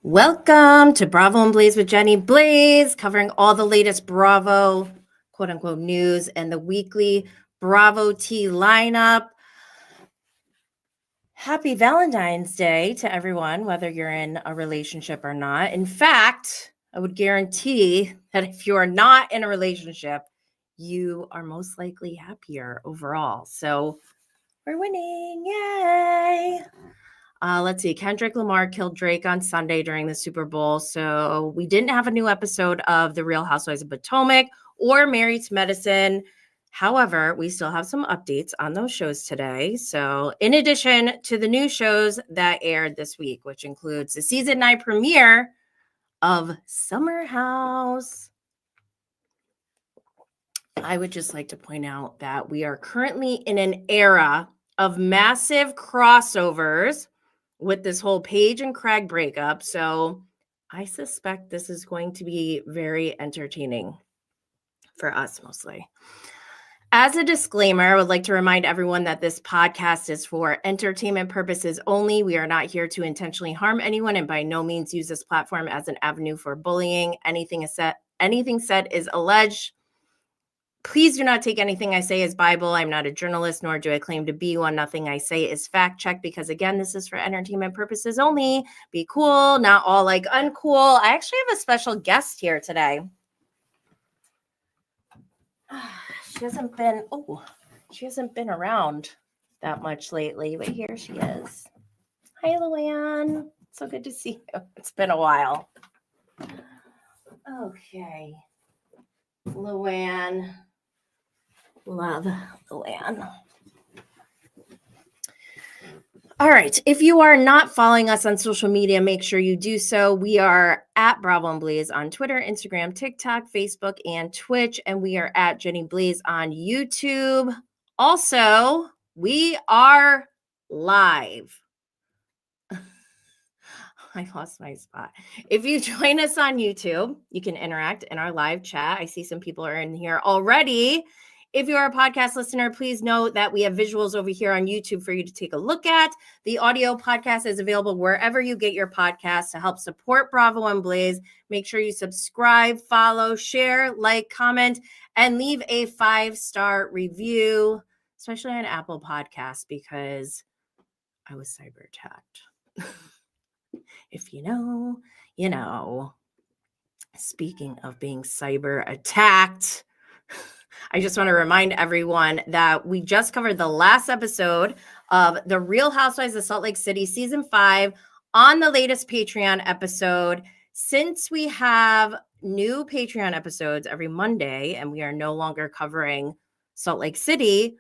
Welcome to Bravo and Blaze with Jenny Blaze, covering all the latest Bravo, quote unquote, news and the weekly Bravo Tea lineup. Happy Valentine's Day to everyone, whether you're in a relationship or not. In fact, I would guarantee that if you are not in a relationship, you are most likely happier overall. So we're winning. Yay. Let's see. Kendrick Lamar killed Drake on Sunday during the Super Bowl. So we didn't have a new episode of The Real Housewives of Potomac or Married to Medicine. However, we still have some updates on those shows today. So in addition to the new shows that aired this week, which includes the season 9 premiere of Summer House, I would just like to point out that we are currently in an era of massive crossovers with this whole Paige and Craig breakup. So I suspect this is going to be very entertaining for us mostly. As a disclaimer, I would like to remind everyone that this podcast is for entertainment purposes only. We are not here to intentionally harm anyone and by no means use this platform as an avenue for bullying. Anything said is alleged. Please do not take anything I say as Bible. I'm not a journalist, nor do I claim to be one. Nothing I say is fact checked because, again, this is for entertainment purposes only. Be cool, not all like uncool. I actually have a special guest here today. She hasn't been around that much lately, but here she is. Hi, Luann. So good to see you. It's been a while. Okay. Luann. Love Luann. All right. If you are not following us on social media, make sure you do so. We are at Bravo and Blaze on Twitter, Instagram, TikTok, Facebook, and Twitch. And we are at Jenny Blaze on YouTube. Also, we are live. I lost my spot. If you join us on YouTube, you can interact in our live chat. I see some people are in here already. If you are a podcast listener, please note that we have visuals over here on YouTube for you to take a look at. The audio podcast is available wherever you get your podcasts. To help support Bravo and Blaze, make sure you subscribe, follow, share, like, comment, and leave a 5-star review, especially on Apple Podcasts, because I was cyber attacked. If you know, you know. Speaking of being cyber attacked, I just want to remind everyone that we just covered the last episode of The Real Housewives of Salt Lake City, season 5, on the latest Patreon episode. Since we have new Patreon episodes every Monday and we are no longer covering Salt Lake City,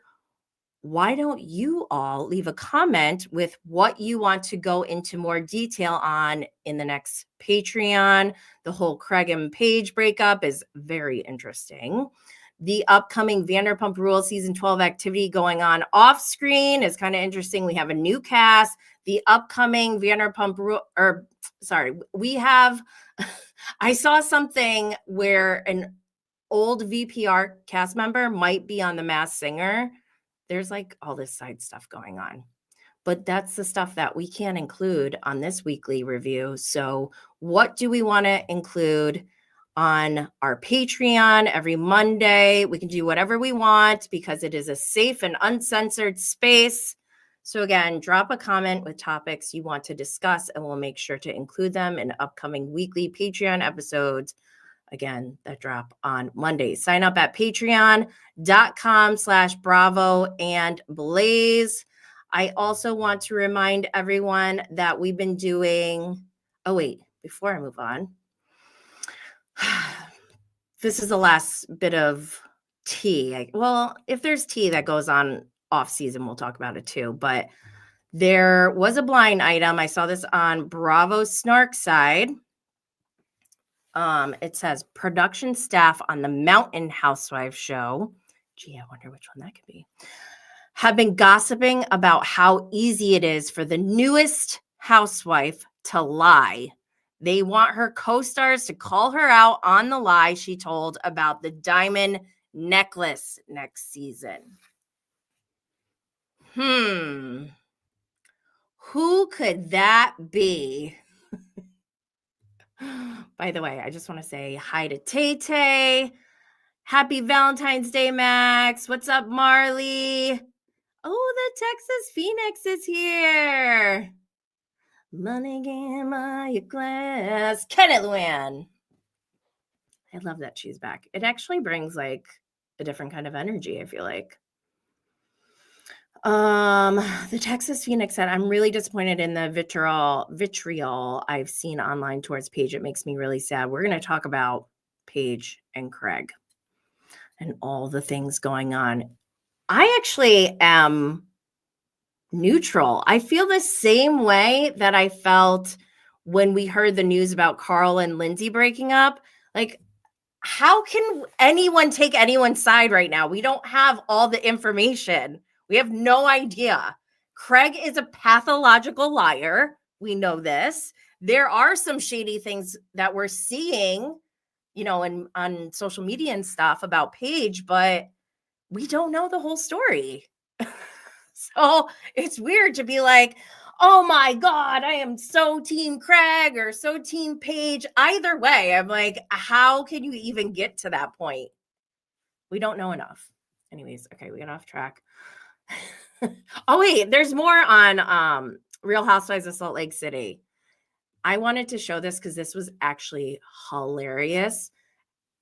why don't you all leave a comment with what you want to go into more detail on in the next Patreon? The whole Craig and Paige breakup is very interesting. The upcoming Vanderpump Rules season 12 activity going on off screen is kind of interesting. We have a new cast. The upcoming we have, I saw something where an old VPR cast member might be on The Masked Singer. There's like all this side stuff going on, but that's the stuff that we can't include on this weekly review. So what do we want to include on our Patreon every Monday? We can do whatever we want because it is a safe and uncensored space. So again, drop a comment with topics you want to discuss and we'll make sure to include them in upcoming weekly Patreon episodes. Again, that drop on Monday. Sign up at patreon.com/Bravo and Blaze. I also want to remind everyone that we've been doing, before I move on, this is the last bit of tea. If there's tea that goes on off season, we'll talk about it too. But there was a blind item. I saw this on Bravo Snark side. It says production staff on the Mountain Housewives show. Gee, I wonder which one that could be. Have been gossiping about how easy it is for the newest housewife to lie. They want her co-stars to call her out on the lie she told about the diamond necklace next season. Who could that be? By the way, I just want to say hi to Tay Tay. Happy Valentine's Day, Max. What's up, Marley? Oh, the Texas Phoenix is here. Money in my glass. Kenneth Luann. I love that she's back. It actually brings like a different kind of energy, I feel like. The Texas Phoenix said, I'm really disappointed in the vitriol I've seen online towards Paige. It makes me really sad. We're going to talk about Paige and Craig and all the things going on. I actually am neutral. I feel the same way that I felt when we heard the news about Carl and Lindsay breaking up. Like, how can anyone take anyone's side right now? We don't have all the information. We have no idea. Craig is a pathological liar. We know this. There are some shady things that we're seeing, you know, on social media and stuff about Paige, but we don't know the whole story. So it's weird to be like, oh my God, I am so team Craig or so team Paige. Either way, I'm like, how can you even get to that point? We don't know enough. Anyways, okay, we got off track. Oh, wait, there's more on Real Housewives of Salt Lake City. I wanted to show this because this was actually hilarious.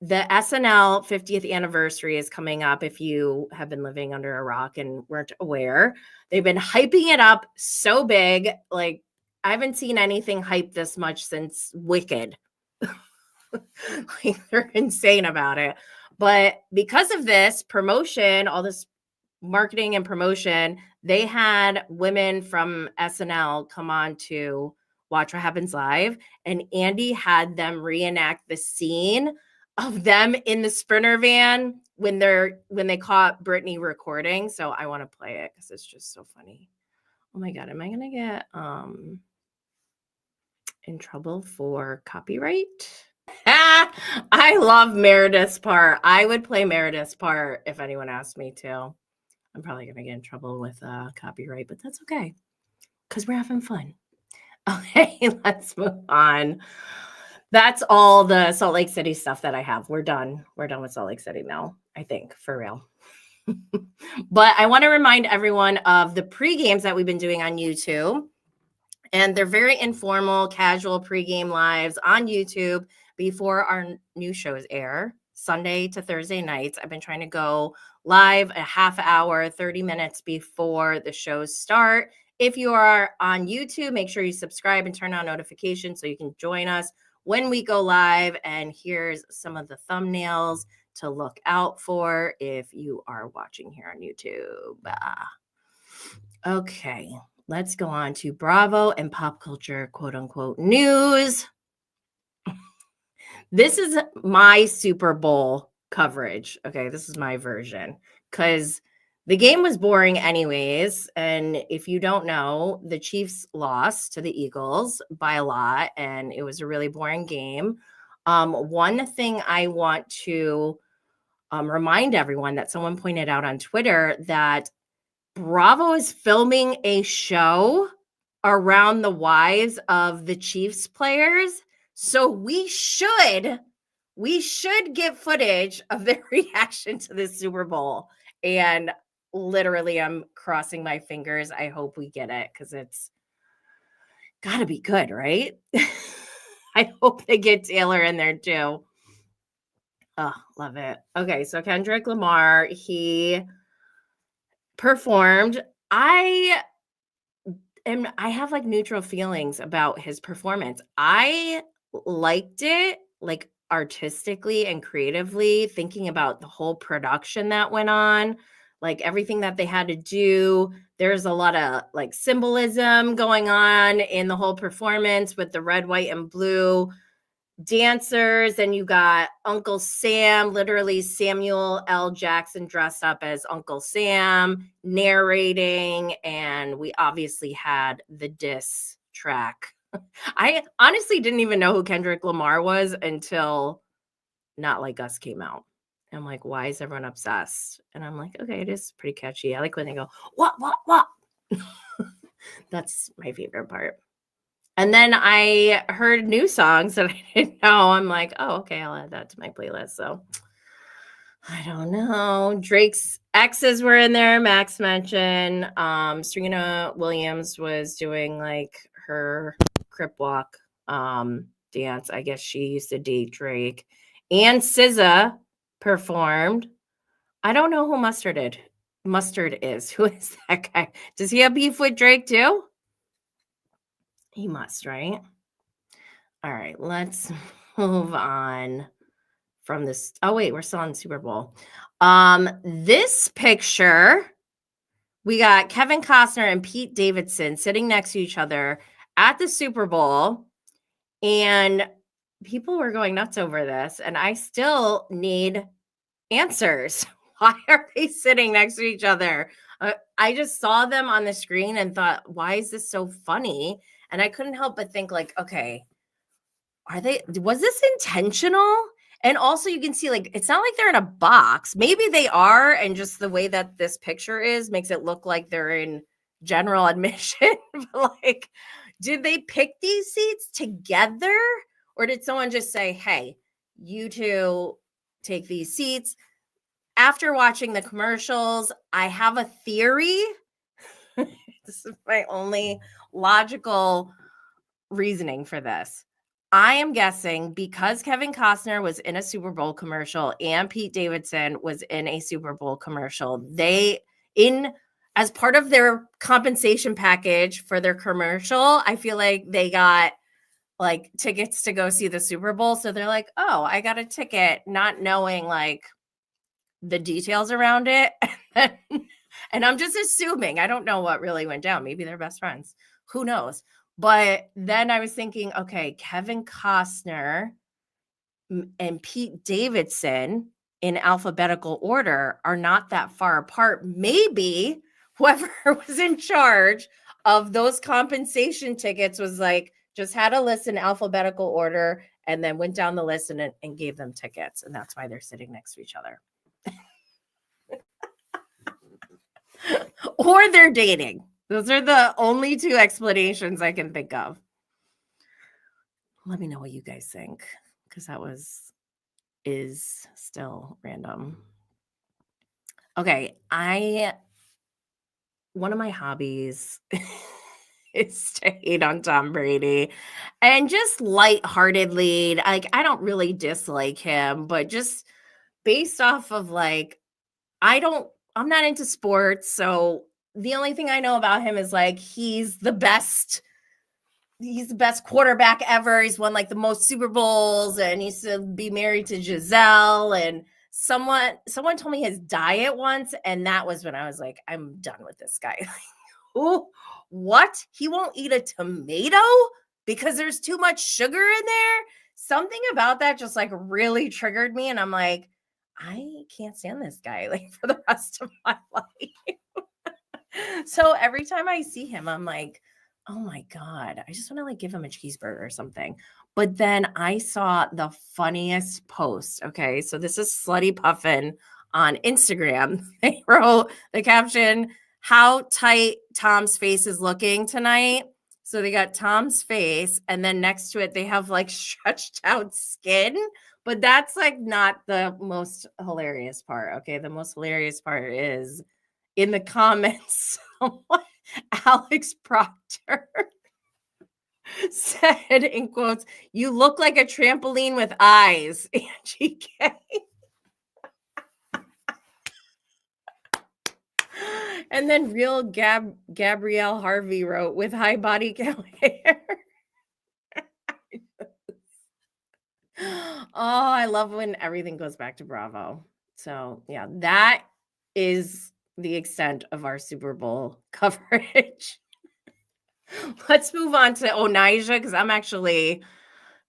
The SNL 50th anniversary is coming up. If you have been living under a rock and weren't aware, they've been hyping it up so big. Like, I haven't seen anything hyped this much since Wicked. Like, they're insane about it. But because of this promotion, all this marketing and promotion, they had women from SNL come on to Watch What Happens Live, and Andy had them reenact the scene of them in the Sprinter van when they caught Britney recording. So I want to play it because it's just so funny. Oh my God, am I gonna get in trouble for copyright? I love Meredith's part. I would play Meredith's part if anyone asked me to. I'm probably gonna get in trouble with copyright, but that's okay because we're having fun. Okay, let's move on. That's all the Salt Lake City stuff that I have. We're done. We're done with Salt Lake City now, I think, for real. But I want to remind everyone of the pre-games that we've been doing on YouTube. And they're very informal, casual pre-game lives on YouTube before our new shows air, Sunday to Thursday nights. I've been trying to go live a half hour, 30 minutes before the shows start. If you are on YouTube, make sure you subscribe and turn on notifications so you can join us when we go live. And here's some of the thumbnails to look out for if you are watching here on YouTube. Okay, let's go on to Bravo and pop culture, quote unquote, news. This is my Super Bowl coverage. Okay, this is my version because the game was boring anyways. And if you don't know, the Chiefs lost to the Eagles by a lot, and it was a really boring game. One thing I want to remind everyone that someone pointed out on Twitter that Bravo is filming a show around the wives of the Chiefs players. So we should get footage of their reaction to the Super Bowl. And literally, I'm crossing my fingers. I hope we get it because it's got to be good, right? I hope they get Taylor in there too. Oh, love it. Okay, so Kendrick Lamar, he performed. I have like neutral feelings about his performance. I liked it like artistically and creatively, thinking about the whole production that went on, like everything that they had to do. There's a lot of like symbolism going on in the whole performance with the red, white, and blue dancers. And you got Uncle Sam, literally Samuel L. Jackson dressed up as Uncle Sam narrating, and we obviously had the diss track. I honestly didn't even know who Kendrick Lamar was until Not Like Us came out. I'm like, why is everyone obsessed? And I'm like, okay, it is pretty catchy. I like when they go, what? That's my favorite part. And then I heard new songs that I didn't know. I'm like, oh, okay, I'll add that to my playlist. So I don't know. Drake's exes were in there. Max mentioned. Serena Williams was doing like her crip walk dance. I guess she used to date Drake. And SZA performed. I don't know who Mustard is. Who is that guy? Does he have beef with Drake too? He must, right? All right, let's move on from this. Oh, wait, we're still on Super Bowl. This picture, we got Kevin Costner and Pete Davidson sitting next to each other at the Super Bowl. And people were going nuts over this. And I still need answers. Why are they sitting next to each other? I just saw them on the screen and thought, why is this so funny? And I couldn't help but think, like, okay, was this intentional? And also you can see, like, it's not like they're in a box. Maybe they are, and just the way that this picture is makes it look like they're in general admission. But like, did they pick these seats together? Or did someone just say, hey, you two take these seats? After watching the commercials, I have a theory. This is my only logical reasoning for this. I am guessing because Kevin Costner was in a Super Bowl commercial and Pete Davidson was in a Super Bowl commercial, as part of their compensation package for their commercial, I feel like they got like tickets to go see the Super Bowl. So they're like, oh, I got a ticket, not knowing like the details around it. And I'm just assuming, I don't know what really went down. Maybe they're best friends. Who knows? But then I was thinking, okay, Kevin Costner and Pete Davidson in alphabetical order are not that far apart. Maybe whoever was in charge of those compensation tickets was like, just had a list in alphabetical order and then went down the list and gave them tickets. And that's why they're sitting next to each other. Or they're dating. Those are the only two explanations I can think of. Let me know what you guys think, because that is still random. Okay, one of my hobbies is to hate on Tom Brady, and just lightheartedly, like, I don't really dislike him, but just based off of like, I'm not into sports, so the only thing I know about him is like he's the best quarterback ever. He's won like the most Super Bowls, and he used to be married to Giselle. And someone told me his diet once, and that was when I was like, I'm done with this guy. Ooh, what? He won't eat a tomato because there's too much sugar in there? Something about that just like really triggered me, and I'm like, I can't stand this guy like for the rest of my life. So every time I see him, I'm like, oh my God, I just want to like give him a cheeseburger or something. But then I saw the funniest post. Okay. So this is Slutty Puffin on Instagram. They wrote the caption, how tight Tom's face is looking tonight. So they got Tom's face, and then next to it, they have like stretched out skin. But that's like not the most hilarious part. Okay. The most hilarious part is in the comments, Alex Proctor said in quotes, "You look like a trampoline with eyes, Angie K." And then real Gabrielle Harvey wrote, with high body count hair. Oh, I love when everything goes back to Bravo. So yeah, that is the extent of our Super Bowl coverage. Let's move on to Onijah, because I'm actually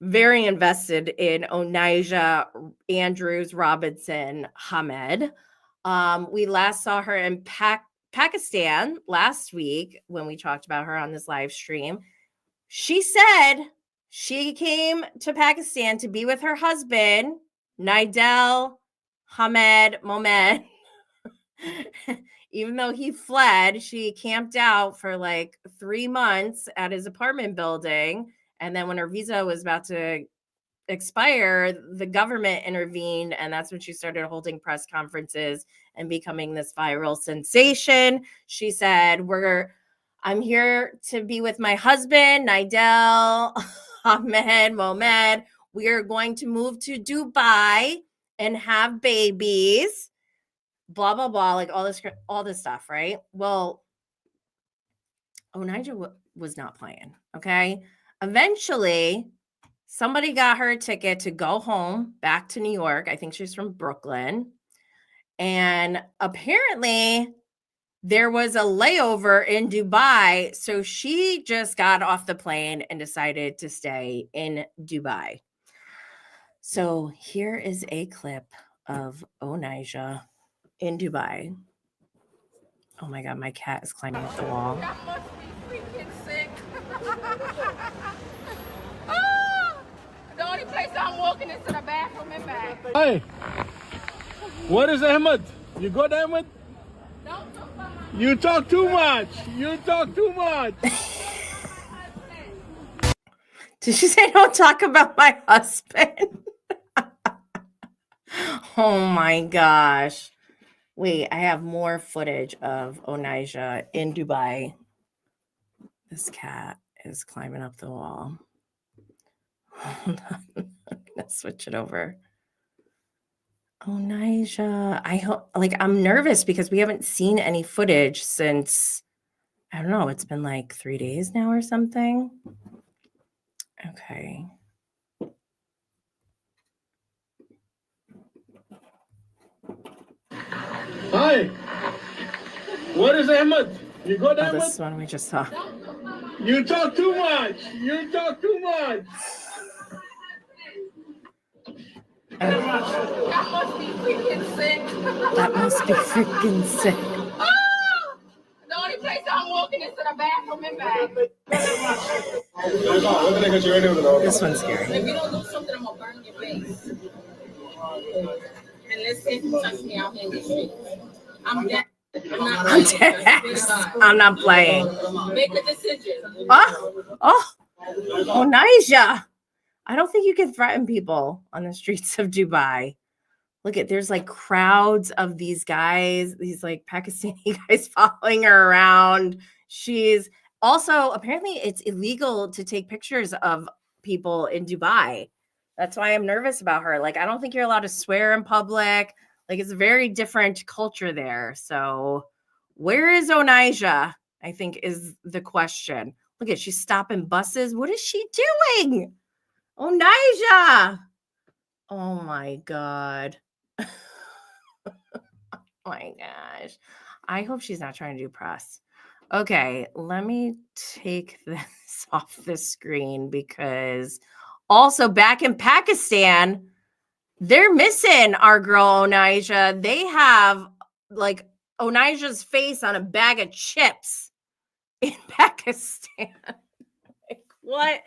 very invested in Onijah Andrews Robinson Hamed. We last saw her in Pakistan last week when we talked about her on this live stream. She said she came to Pakistan to be with her husband, Nidal Hamed Momed, even though he fled, she camped out for like 3 months at his apartment building. And then when her visa was about to expire, the government intervened. And that's when she started holding press conferences and becoming this viral sensation. She said, I'm here to be with my husband, Nidal Ahmed Mohamed. We are going to move to Dubai and have babies. Blah, blah, blah, like all this stuff, right? Well, Onijah was not playing, okay? Eventually, somebody got her a ticket to go home back to New York. I think she's from Brooklyn. And apparently, there was a layover in Dubai. So she just got off the plane and decided to stay in Dubai. So here is a clip of Onijah in Dubai. Oh my God, my cat is climbing up the wall. That must be freaking sick. Oh, the only place I'm walking is to the bathroom and back. Hey, what is Ahmed? You good, Ahmed? Don't talk about my You talk too much. You talk too much. Did she say don't talk about my husband? Oh my gosh. Wait, I have more footage of Onijah in Dubai. This cat is climbing up the wall. Hold on. I'm gonna switch it over. Onijah. I hope, like, I'm nervous because we haven't seen any footage since, I don't know, it's been like 3 days now or something. Okay. Hi. What is Ahmed? You good, Oh, Ahmed? this one we just saw. You talk too much. You talk too much. That must be freaking sick. That must be freaking sick. Oh, the only place I'm walking is to the bathroom and back. This one's scary. If you don't do something, I'm gonna burn your face. And let's see if you touch me out here in the streets. I'm dead. I'm dead. I'm not playing. Make a decision. Oh, Onijah. I don't think you can threaten people on the streets of Dubai. Look at, there's like crowds of these guys, these like Pakistani guys following her around. She's also, apparently it's illegal to take pictures of people in Dubai. That's why I'm nervous about her. Like, I don't think you're allowed to swear in public. Like, it's a very different culture there. So where is Onijah? I think is the question. Look at, she's stopping buses. What is she doing? Onijah. Oh my God. Oh my gosh. I hope she's not trying to do press. Okay, let me take this off the screen because also back in Pakistan, they're missing our girl Onijah. They have like Onijah's face on a bag of chips in Pakistan. Like, what?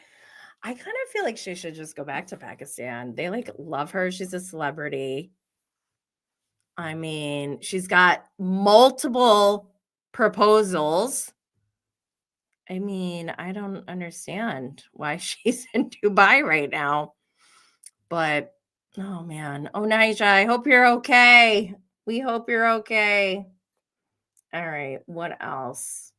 I kind of feel like she should just go back to Pakistan. They like love her. She's a celebrity. I mean, she's got multiple proposals. I mean, I don't understand why she's in Dubai right now. But, oh man. Onijah, I hope you're okay. We hope you're okay. All right. What else?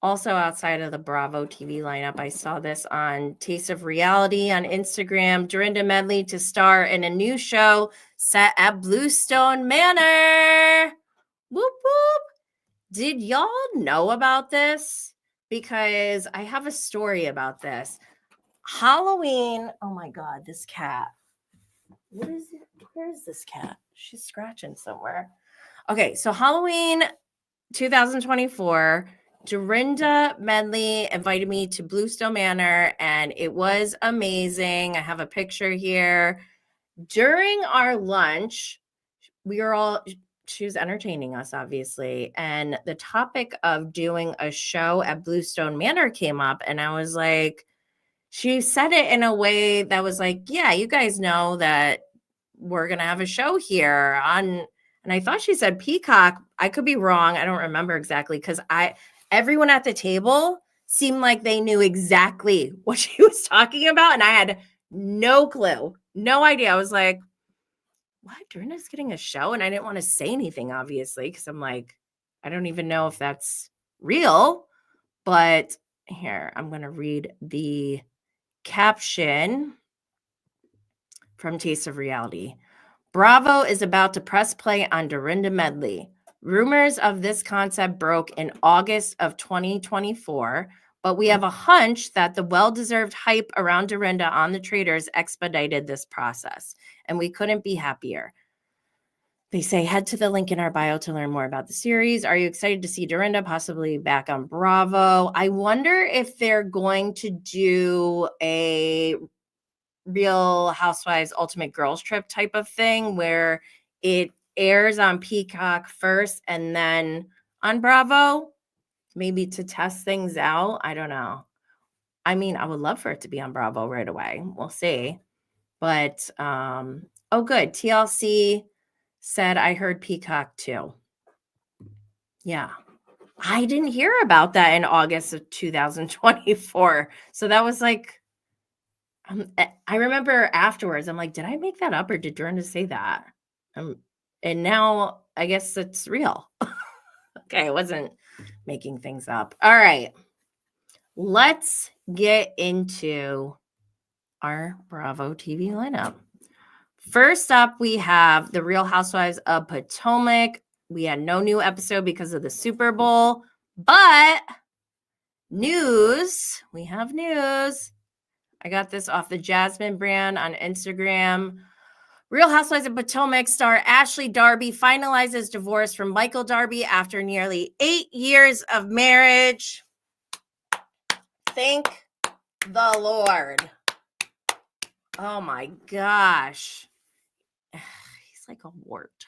Also, outside of the Bravo TV lineup, I saw this on Taste of Reality on Instagram. Dorinda Medley to star in a new show set at Bluestone Manor. Whoop, whoop. Did y'all know about this? Because I have a story about this. Halloween. Oh my God, this cat. What is it? Where is this cat? She's scratching somewhere. Okay, so Halloween 2024. Dorinda Medley invited me to Bluestone Manor, and it was amazing. I have a picture here. During our lunch, she was entertaining us, obviously, and the topic of doing a show at Bluestone Manor came up, and I was like, she said it in a way that was like, yeah, you guys know that we're going to have a show here on, And I thought she said Peacock. I could be wrong. I don't remember exactly because everyone at the table seemed like they knew exactly what she was talking about. And I had no clue, no idea. I was like, what? Dorinda's getting a show? And I didn't want to say anything, obviously, because I'm like, I don't even know if that's real. But here, I'm going to read the caption from Taste of Reality. Bravo is about to press play on Dorinda Medley. Rumors of this concept broke in August of 2024, but we have a hunch that the well-deserved hype around Dorinda on the Traitors expedited this process, and we couldn't be happier. They say, head to the link in our bio to learn more about the series. Are you excited to see Dorinda possibly back on Bravo? I wonder if they're going to do a Real Housewives Ultimate Girls Trip type of thing where it airs on Peacock first and then on Bravo, maybe to test things out. I don't know. I mean, I would love for it to be on Bravo right away. We'll see. But, oh, good. TLC said I heard Peacock too. Yeah. I didn't hear about that in August of 2024. So that was like, I remember afterwards, I'm like, did I make that up or did Dorinda say that? And now I guess it's real. Okay, I wasn't making things up. All right. Let's get into our Bravo TV lineup. First up, we have The Real Housewives of Potomac. We had no new episode because of the Super Bowl, but news. We have news. I got this off the Jasmine brand on Instagram. Real Housewives of Potomac star Ashley Darby finalizes divorce from Michael Darby after nearly 8 years of marriage. Thank the Lord. Oh my gosh. He's like a wart.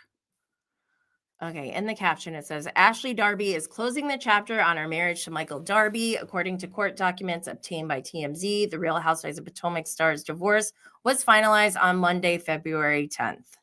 Okay, in the caption, it says, Ashley Darby is closing the chapter on her marriage to Michael Darby. According to court documents obtained by TMZ, the Real Housewives of Potomac star's divorce was finalized on Monday, February 10th.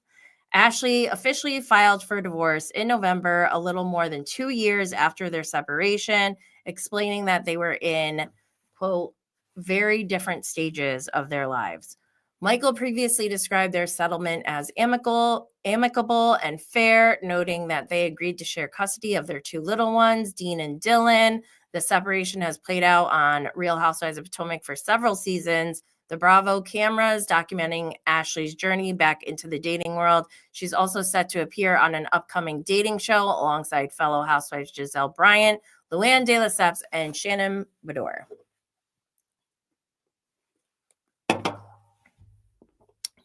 Ashley officially filed for divorce in November, a little more than 2 years after their separation, explaining that they were in, quote, very different stages of their lives. Michael previously described their settlement as amicable and fair, noting that they agreed to share custody of their 2 little ones, Dean and Dylan. The separation has played out on Real Housewives of Potomac for several seasons. The Bravo cameras documenting Ashley's journey back into the dating world. She's also set to appear on an upcoming dating show alongside fellow housewives Giselle Bryant, Luann de Lesseps, and Shannon Beador.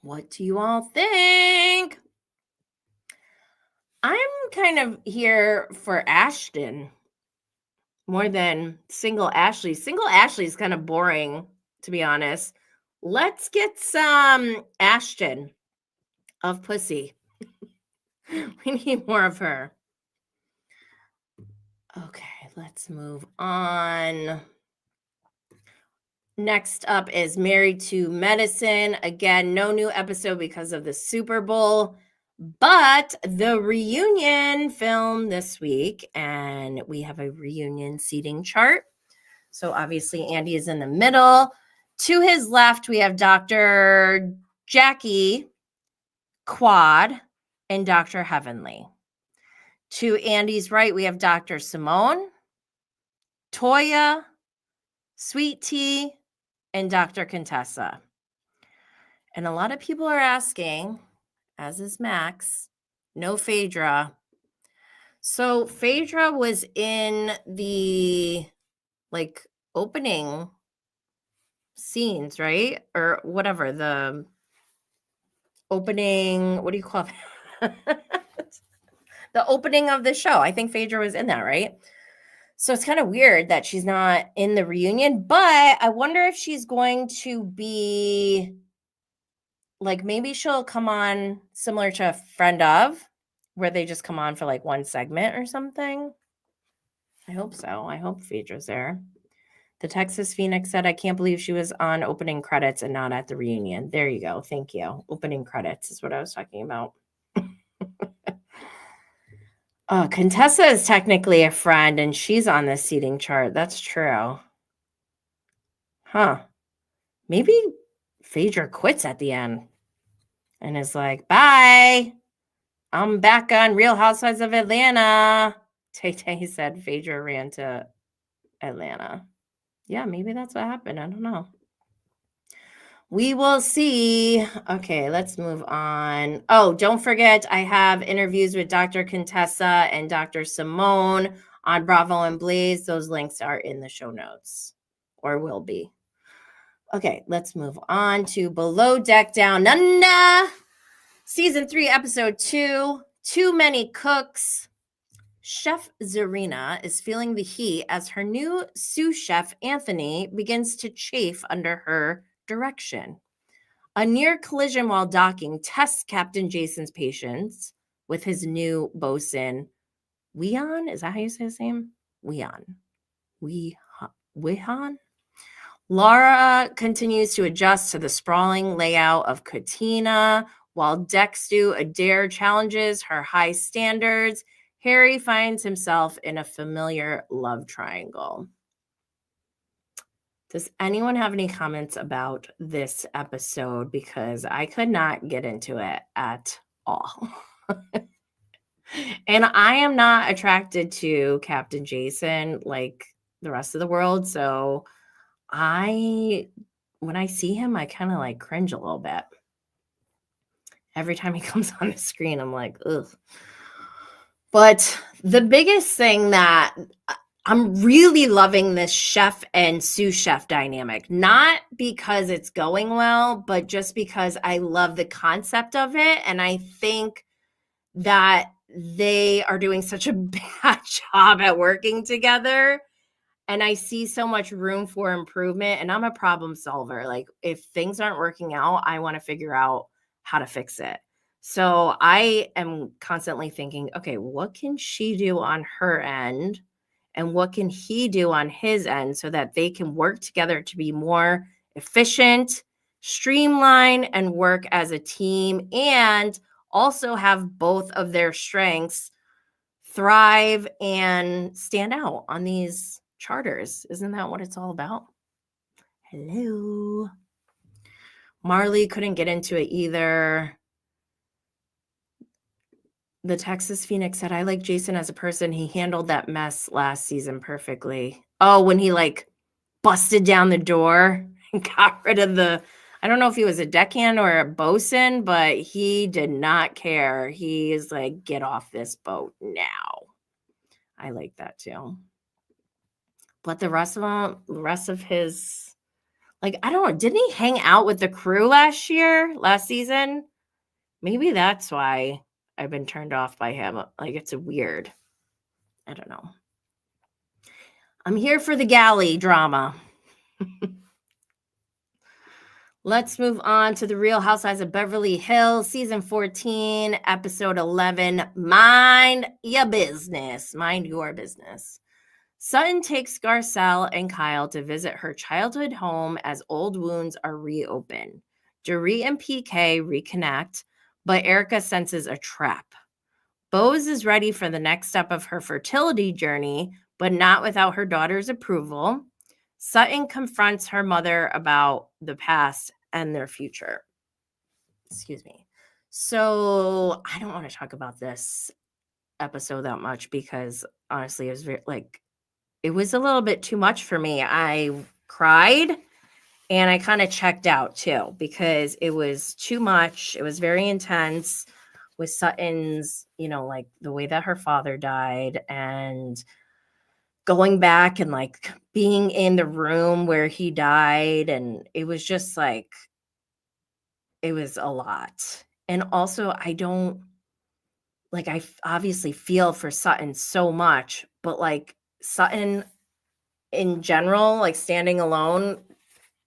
What do you all think? I'm kind of here for Ashton more than single Ashley. Single Ashley is kind of boring, to be honest. Let's get some Ashton of Pussy. We need more of her. Okay, let's move on. Next up is Married to Medicine. Again, no new episode because of the Super Bowl, but the reunion film this week, and we have a reunion seating chart. So obviously Andy is in the middle. To his left, we have Dr. Jackie, Quad, and Dr. Heavenly. To Andy's right, we have Dr. Simone, Toya, Sweet Tea, and Dr. Contessa. And a lot of people are asking, as is Max, no Phaedra. So Phaedra was in the opening scenes, right? Or whatever, the opening, what do you call it? The opening of the show. I think Phaedra was in that, right? So it's kind of weird that she's not in the reunion, but I wonder if she's going to be maybe she'll come on similar to a Friend of, where they just come on for one segment or something. I hope so. I hope Phaedra's there. The Texas Phoenix said, I can't believe she was on opening credits and not at the reunion. There you go. Thank you. Opening credits is what I was talking about. Contessa is technically a friend, and she's on the seating chart. That's true. Huh. Maybe Phaedra quits at the end and is like, bye. I'm back on Real Housewives of Atlanta. Tay said Phaedra ran to Atlanta. Yeah, maybe that's what happened. I don't know. We will see. Okay, let's move on. Oh, don't forget, I have interviews with Dr. Contessa and Dr. Simone on Bravo and Blaze. Those links are in the show notes, or will be. Okay, let's move on to Below Deck Down Under. Season 3, episode 2, Too Many Cooks. Chef Zarina is feeling the heat as her new sous chef, Anthony, begins to chafe under her direction. A near collision while docking tests Captain Jason's patience with his new bosun, Weon. Is that how you say his name? Weon. Wehan? Laura continues to adjust to the sprawling layout of Katina, while Dexter Adair challenges her high standards. Harry finds himself in a familiar love triangle. Does anyone have any comments about this episode? Because I could not get into it at all. And I am not attracted to Captain Jason like the rest of the world. So when I see him, I kind of like cringe a little bit. Every time he comes on the screen, I'm like, ugh. But the biggest thing that I'm really loving this chef and sous chef dynamic, not because it's going well, but just because I love the concept of it. And I think that they are doing such a bad job at working together. And I see so much room for improvement. And I'm a problem solver. Like, if things aren't working out, I want to figure out how to fix it. So I am constantly thinking, okay, what can she do on her end? And what can he do on his end so that they can work together to be more efficient, streamline, and work as a team, and also have both of their strengths thrive and stand out on these charters. Isn't that what it's all about? Hello. Marley couldn't get into it either. The Texas Phoenix said, I like Jason as a person. He handled that mess last season perfectly. Oh, when he like busted down the door and got rid of I don't know if he was a deckhand or a bosun, but he did not care. He is like, get off this boat now. I like that too. But the rest of his, like, I don't know, didn't he hang out with the crew last season? Maybe that's why I've been turned off by him. Like, it's a weird, I don't know. I'm here for the galley drama. Let's move on to the Real Housewives of Beverly Hills, season 14, episode 11, Mind Your Business. Mind Your Business. Sutton takes Garcelle and Kyle to visit her childhood home as old wounds are reopened. Dorit and PK reconnect, but Erica senses a trap. Bose is ready for the next step of her fertility journey, but not without her daughter's approval. Sutton confronts her mother about the past and their future. Excuse me. So I don't want to talk about this episode that much because honestly, it was it was a little bit too much for me. I cried and I kind of checked out too because it was too much. It was very intense with Sutton's, like the way that her father died and going back and like being in the room where he died. And it was just like, it was a lot. And also I obviously feel for Sutton so much, but like Sutton in general, like standing alone,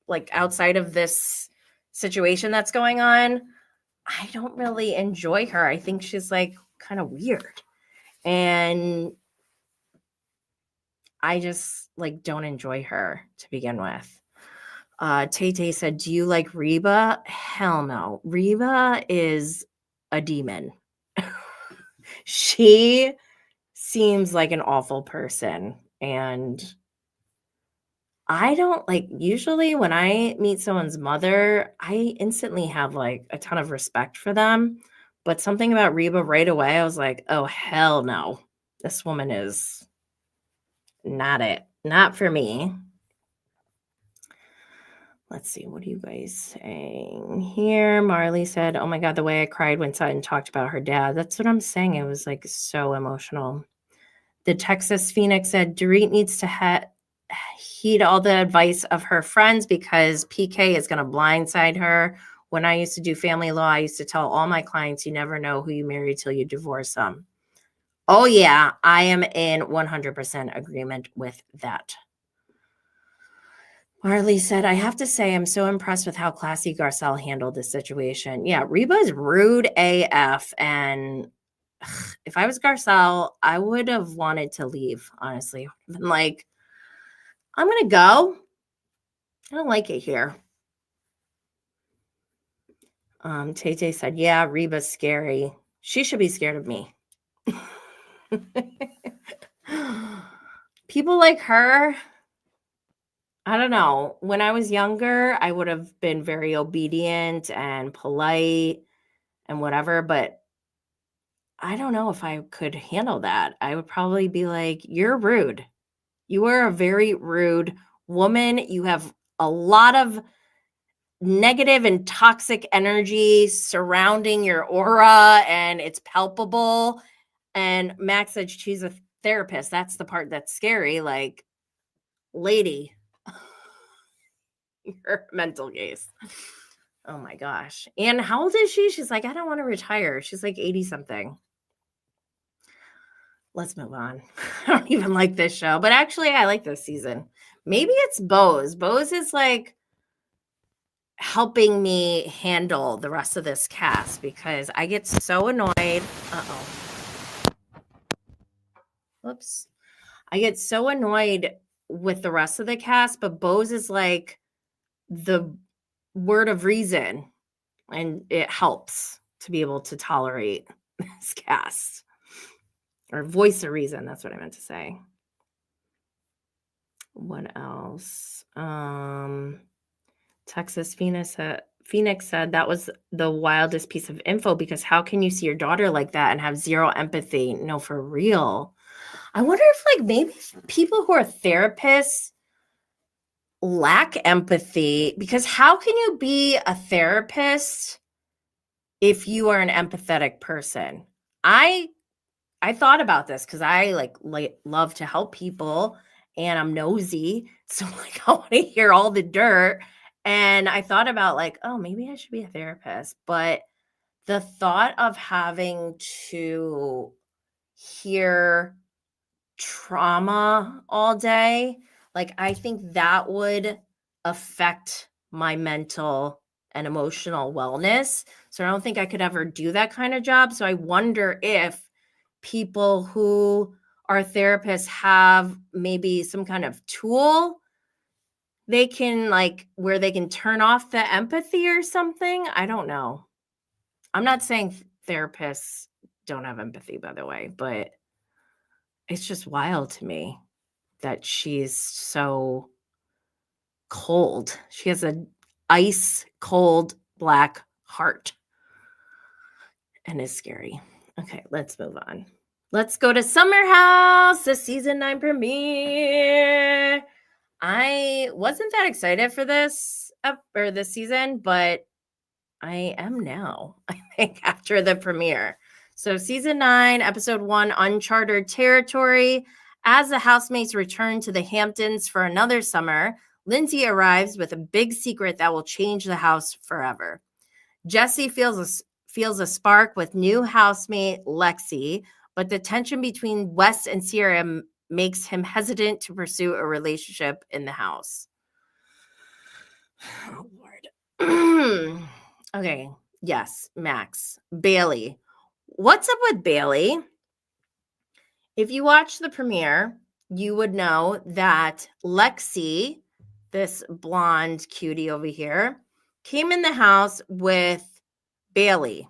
like outside of this situation that's going on, I don't really enjoy her. I think she's like kind of weird. And I just like don't enjoy her to begin with. Tay said, do you like Reba? Hell no. Reba is a demon. She seems like an awful person. And I don't like, usually when I meet someone's mother, I instantly have like a ton of respect for them. But something about Reba right away, I was like, oh, hell no. This woman is not it. Not for me. Let's see. What are you guys saying here? Marley said, oh my God, the way I cried when Sutton talked about her dad. That's what I'm saying. It was like so emotional. The Texas Phoenix said, Dorit needs to heed all the advice of her friends because PK is going to blindside her. When I used to do family law, I used to tell all my clients, you never know who you marry till you divorce them. Oh, yeah, I am in 100% agreement with that. Marley said, I have to say, I'm so impressed with how classy Garcelle handled this situation. Yeah, Reba is rude AF. And if I was Garcelle, I would have wanted to leave, honestly. I'm like, I'm going to go. I don't like it here. Tay said, yeah, Reba's scary. She should be scared of me. People like her, I don't know. When I was younger, I would have been very obedient and polite and whatever, but I don't know if I could handle that. I would probably be like, you're rude. You are a very rude woman. You have a lot of negative and toxic energy surrounding your aura, and it's palpable. And Max said she's a therapist. That's the part that's scary. Like, lady, your mental case. Oh my gosh. And how old is she? She's like, I don't want to retire. She's like 80 something. Let's move on. I don't even like this show, but actually I like this season. Maybe it's Bose. Bose is like helping me handle the rest of this cast because I get so annoyed. Uh-oh. Whoops. I get so annoyed with the rest of the cast, but Bose is like the word of reason, and it helps to be able to tolerate this cast. Or voice of reason, that's what I meant to say. What else? Texas Phoenix said that was the wildest piece of info because how can you see your daughter like that and have zero empathy? No, for real. I wonder if like maybe people who are therapists lack empathy, because how can you be a therapist if you are an empathetic person? I thought about this because I like love to help people and I'm nosy. So like I want to hear all the dirt. And I thought about like, oh, maybe I should be a therapist. But the thought of having to hear trauma all day, like I think that would affect my mental and emotional wellness. So I don't think I could ever do that kind of job. So I wonder if people who are therapists have maybe some kind of tool they can like where they can turn off the empathy or something. I don't know. I'm not saying therapists don't have empathy, by the way, but it's just wild to me that she's so cold. She has an ice cold black heart and is scary. Okay, let's move on. Let's go to Summer House, the season 9 premiere. I wasn't that excited for this season, but I am now, I think, after the premiere. So season 9, episode 1, Uncharted Territory. As the housemates return to the Hamptons for another summer, Lindsay arrives with a big secret that will change the house forever. Jesse feels a spark with new housemate Lexi, but the tension between Wes and Sierra makes him hesitant to pursue a relationship in the house. Oh, Lord. Okay. Yes, Max. Bailey. What's up with Bailey? If you watch the premiere, you would know that Lexi, this blonde cutie over here, came in the house with Bailey.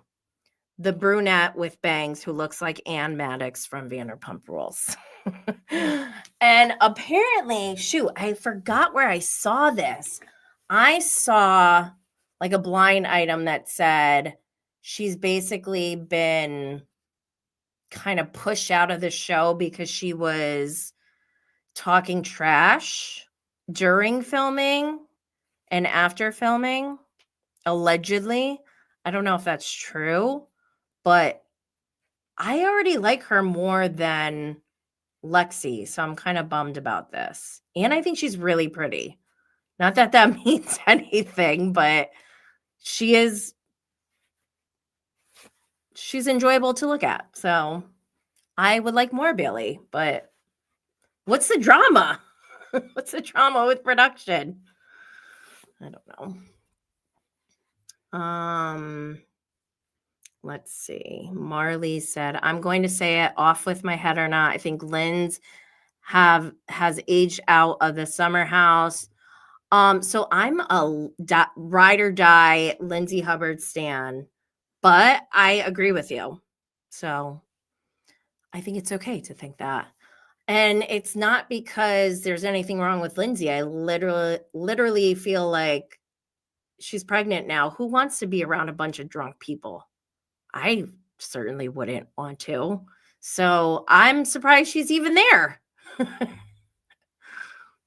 the brunette with bangs who looks like Ann Maddox from Vanderpump Rules. And apparently, shoot, I forgot where I saw this. I saw like a blind item that said she's basically been kind of pushed out of the show because she was talking trash during filming and after filming, allegedly. I don't know if that's true, but I already like her more than Lexi, so I'm kind of bummed about this. And I think she's really pretty. Not that that means anything, but she's enjoyable to look at. So I would like more Bailey, but what's the drama? What's the drama with production? I don't know. Let's see. Marley said, I'm going to say it, off with my head or not. I think Lynn's has aged out of the summer house. So I'm a ride or die Lindsay Hubbard stan, but I agree with you. So I think it's okay to think that. And it's not because there's anything wrong with Lindsay. I literally feel like she's pregnant now. Who wants to be around a bunch of drunk people? I certainly wouldn't want to. So I'm surprised she's even there.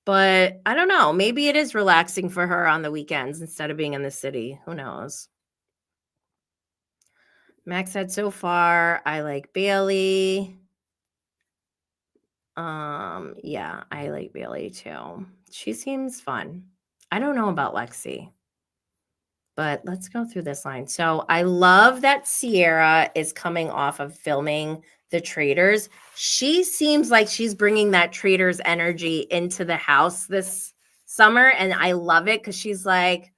But I don't know. Maybe it is relaxing for her on the weekends instead of being in the city. Who knows? Max said, so far, I like Bailey. Yeah, I like Bailey too. She seems fun. I don't know about Lexi, but let's go through this line. So I love that Sierra is coming off of filming The Traitors. She seems like she's bringing that Traitors energy into the house this summer, and I love it because she's like,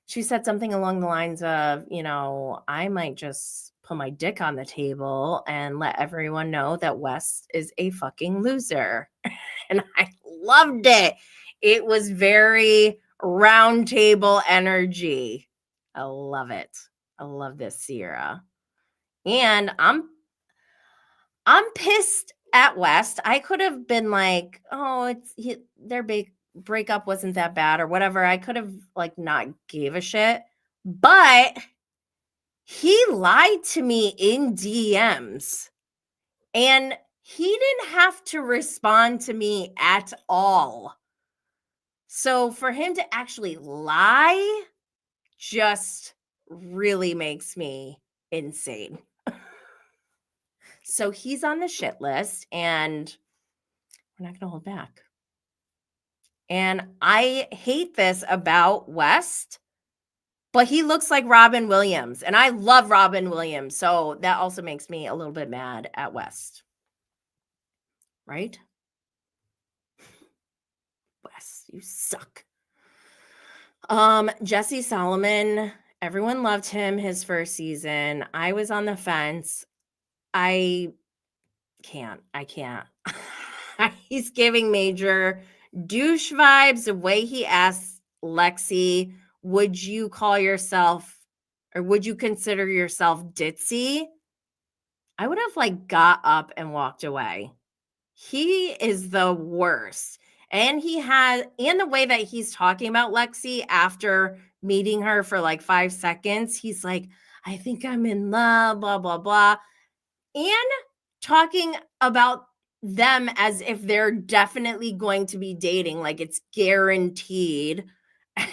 she said something along the lines of, you know, I might just put my dick on the table and let everyone know that West is a fucking loser. And I loved it. It was very round table energy. I love it. I love this, Sierra. And I'm pissed at West. I could have been like, oh, their big breakup wasn't that bad or whatever. I could have like not gave a shit. But he lied to me in DMs. And he didn't have to respond to me at all. So for him to actually lie just really makes me insane. So he's on the shit list, and we're not going to hold back. And I hate this about West, but he looks like Robin Williams, and I love Robin Williams. So that also makes me a little bit mad at West. Right? West, you suck. Jesse Solomon, everyone loved him his first season. I was on the fence. I can't. He's giving major douche vibes. The way he asked Lexi, would you call yourself, or would you consider yourself ditzy? I would have like got up and walked away. He is the worst. And and the way that he's talking about Lexi after meeting her for like 5 seconds, he's like, I think I'm in love, blah, blah, blah. And talking about them as if they're definitely going to be dating, like it's guaranteed.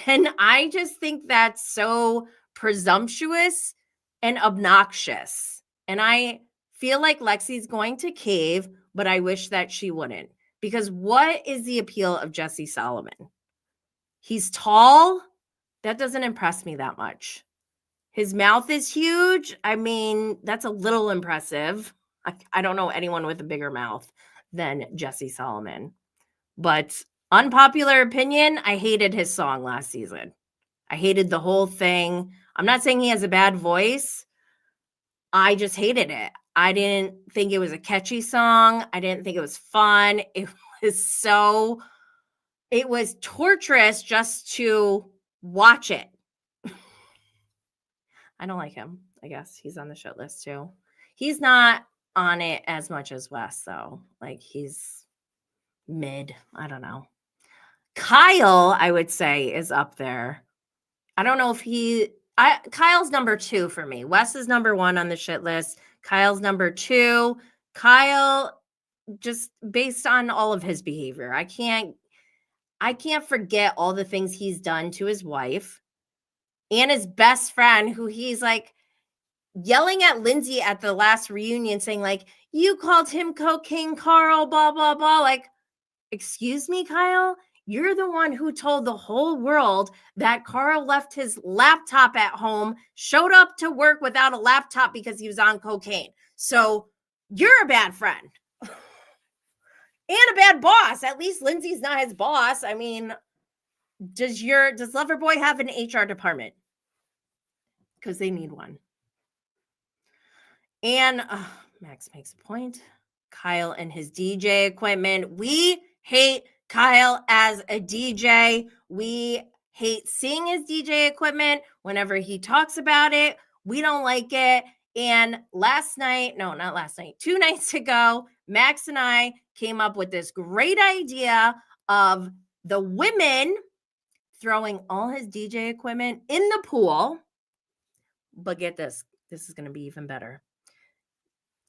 And I just think that's so presumptuous and obnoxious. And I feel like Lexi's going to cave, but I wish that she wouldn't. Because what is the appeal of Jesse Solomon? He's tall. That doesn't impress me that much. His mouth is huge. I mean, that's a little impressive. I don't know anyone with a bigger mouth than Jesse Solomon. But unpopular opinion, I hated his song last season. I hated the whole thing. I'm not saying he has a bad voice. I just hated it. I didn't think it was a catchy song. I didn't think it was fun. It was torturous just to watch it. I don't like him. I guess he's on the shit list too. He's not on it as much as Wes, though. Like, he's mid. I don't know. Kyle, I would say, is up there. I don't know if Kyle's number 2 for me. Wes is number 1 on the shit list. Kyle's number 2. Kyle, just based on all of his behavior, I can't forget all the things he's done to his wife and his best friend, who he's like yelling at Lindsay at the last reunion saying, like, you called him Cocaine Carl, blah, blah, blah. Like, excuse me, Kyle? You're the one who told the whole world that Carl left his laptop at home, showed up to work without a laptop because he was on cocaine. So you're a bad friend and a bad boss. At least Lindsay's not his boss. I mean, does Loverboy have an HR department? Because they need one. And Max makes a point. Kyle and his DJ equipment. We hate Kyle as a DJ. We hate seeing his DJ equipment whenever he talks about it. We don't like it. And not last night, 2 nights ago, Max and I came up with this great idea of the women throwing all his DJ equipment in the pool. But get this is going to be even better.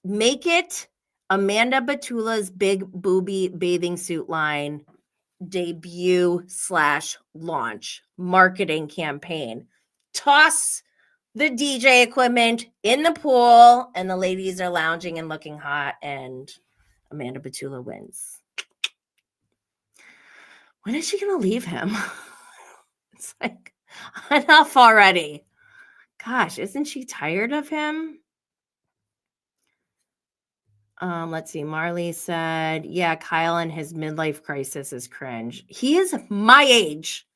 Make it Amanda Batula's big booby bathing suit line debut/launch marketing campaign. Toss the DJ equipment in the pool, and the ladies are lounging and looking hot, and Amanda Batula wins. When is she going to leave him? It's like, enough already. Gosh, isn't she tired of him? Let's see. Marley said, yeah, Kyle and his midlife crisis is cringe. He is my age.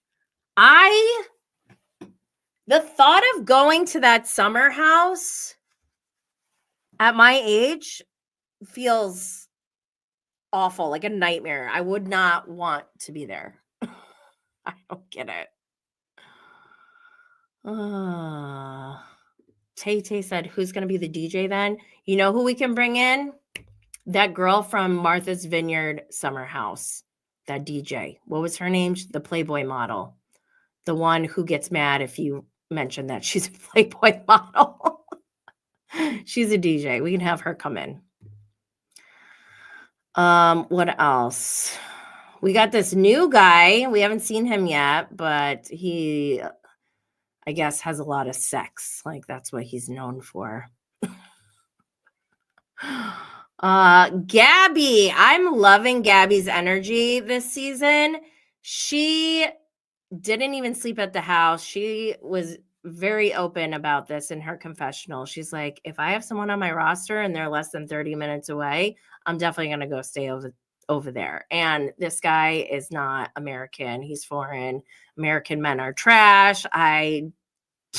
The thought of going to that summer house at my age feels awful, like a nightmare. I would not want to be there. I don't get it. Tay said, who's going to be the DJ then? You know who we can bring in? That girl from Martha's Vineyard Summer House, that DJ. What was her name? The Playboy model. The one who gets mad if you mention that she's a Playboy model. She's a DJ. We can have her come in. What else? We got this new guy. We haven't seen him yet, but he, I guess, has a lot of sex. Like, that's what he's known for. Gabby. I'm loving Gabby's energy this season. She didn't even sleep at the house. She was very open about this in her confessional. She's like, if I have someone on my roster and they're less than 30 minutes away, I'm definitely going to go stay over there. And this guy is not American. He's foreign. American men are trash. I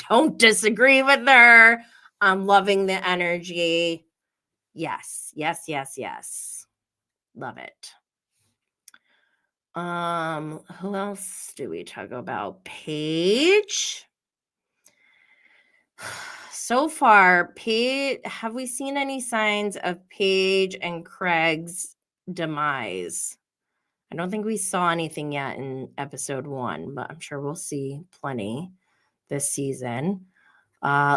don't disagree with her. I'm loving the energy. Yes. Love it. Who else do we talk about? Paige. So far, Paige, have we seen any signs of Paige and Craig's demise? I don't think we saw anything yet in episode 1, but I'm sure we'll see plenty this season.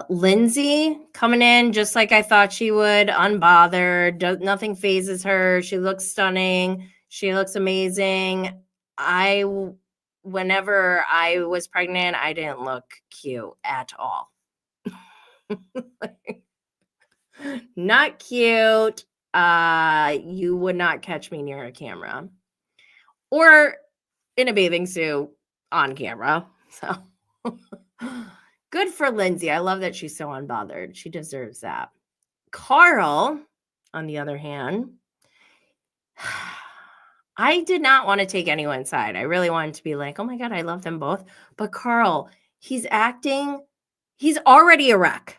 Lindsay coming in just like I thought she would, unbothered. Nothing phases her. She looks stunning. She looks amazing. Whenever I was pregnant, I didn't look cute at all. Not cute. You would not catch me near a camera or in a bathing suit on camera. So good for Lindsay. I love that she's so unbothered. She deserves that. Carl, on the other hand, I did not want to take anyone's side. I really wanted to be like, oh my God, I love them both. But Carl, he's already a wreck.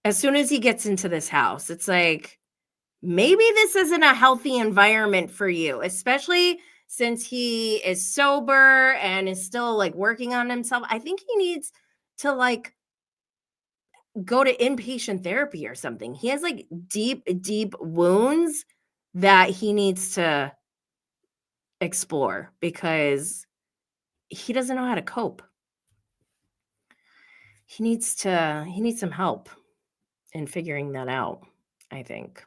As soon as he gets into this house, it's like, maybe this isn't a healthy environment for you, especially since he is sober and is still like working on himself. I think he needs to like go to inpatient therapy or something. He has like deep, deep wounds that he needs to explore because he doesn't know how to cope. He needs some help in figuring that out, I think.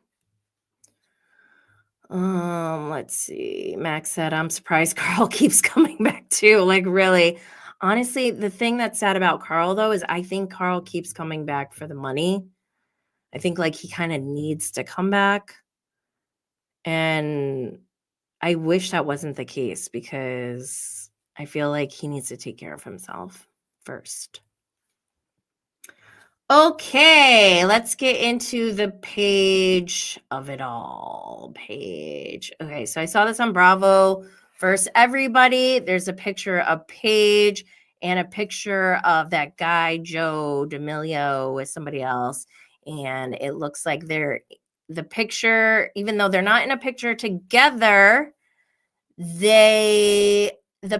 Let's see. Max said, I'm surprised Carl keeps coming back too. Like, really. Honestly, the thing that's sad about Carl, though, is I think Carl keeps coming back for the money. I think like he kind of needs to come back. And I wish that wasn't the case because I feel like he needs to take care of himself first. Okay, let's get into the page of it all. Page. Okay, so I saw this on Bravo. First, everybody, there's a picture of Paige and a picture of that guy, Joe D'Amelio, with somebody else. And it looks like they're the picture, even though they're not in a picture together, the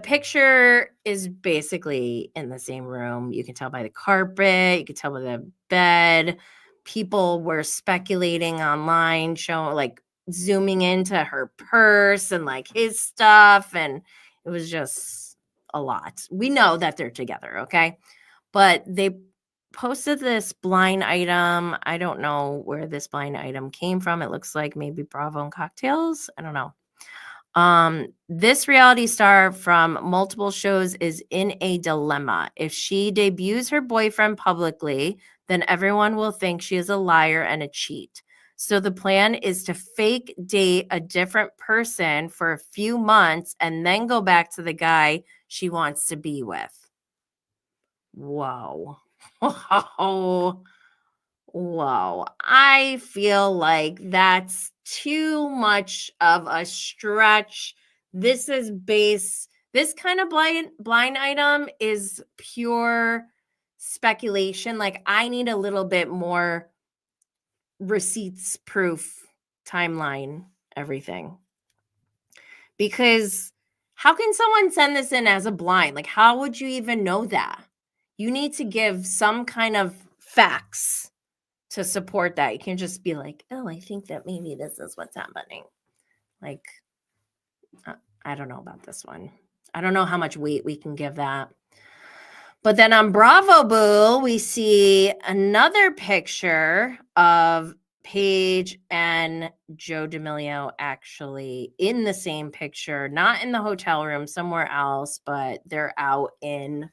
picture is basically in the same room. You can tell by the carpet, you can tell by the bed. People were speculating online, showing like zooming into her purse and like his stuff, and it was just a lot. We know that they're together, okay? But they posted this blind item. I don't know where this blind item came from. It looks like maybe Bravo and Cocktails. I don't know. This reality star from multiple shows is in a dilemma. If she debuts her boyfriend publicly, then everyone will think she is a liar and a cheat. So the plan is to fake date a different person for a few months and then go back to the guy she wants to be with. Whoa. Whoa, I feel like that's too much of a stretch. This kind of blind item is pure speculation. Like, I need a little bit more receipts, proof, timeline, everything. Because how can someone send this in as a blind? Like, how would you even know that? You need to give some kind of facts to support that. You can't just be like, oh, I think that maybe this is what's happening. Like, I don't know about this one. I don't know how much weight we can give that. But then on Bravo Boo, we see another picture of Paige and Joe D'Amelio actually in the same picture, not in the hotel room, somewhere else, but they're out in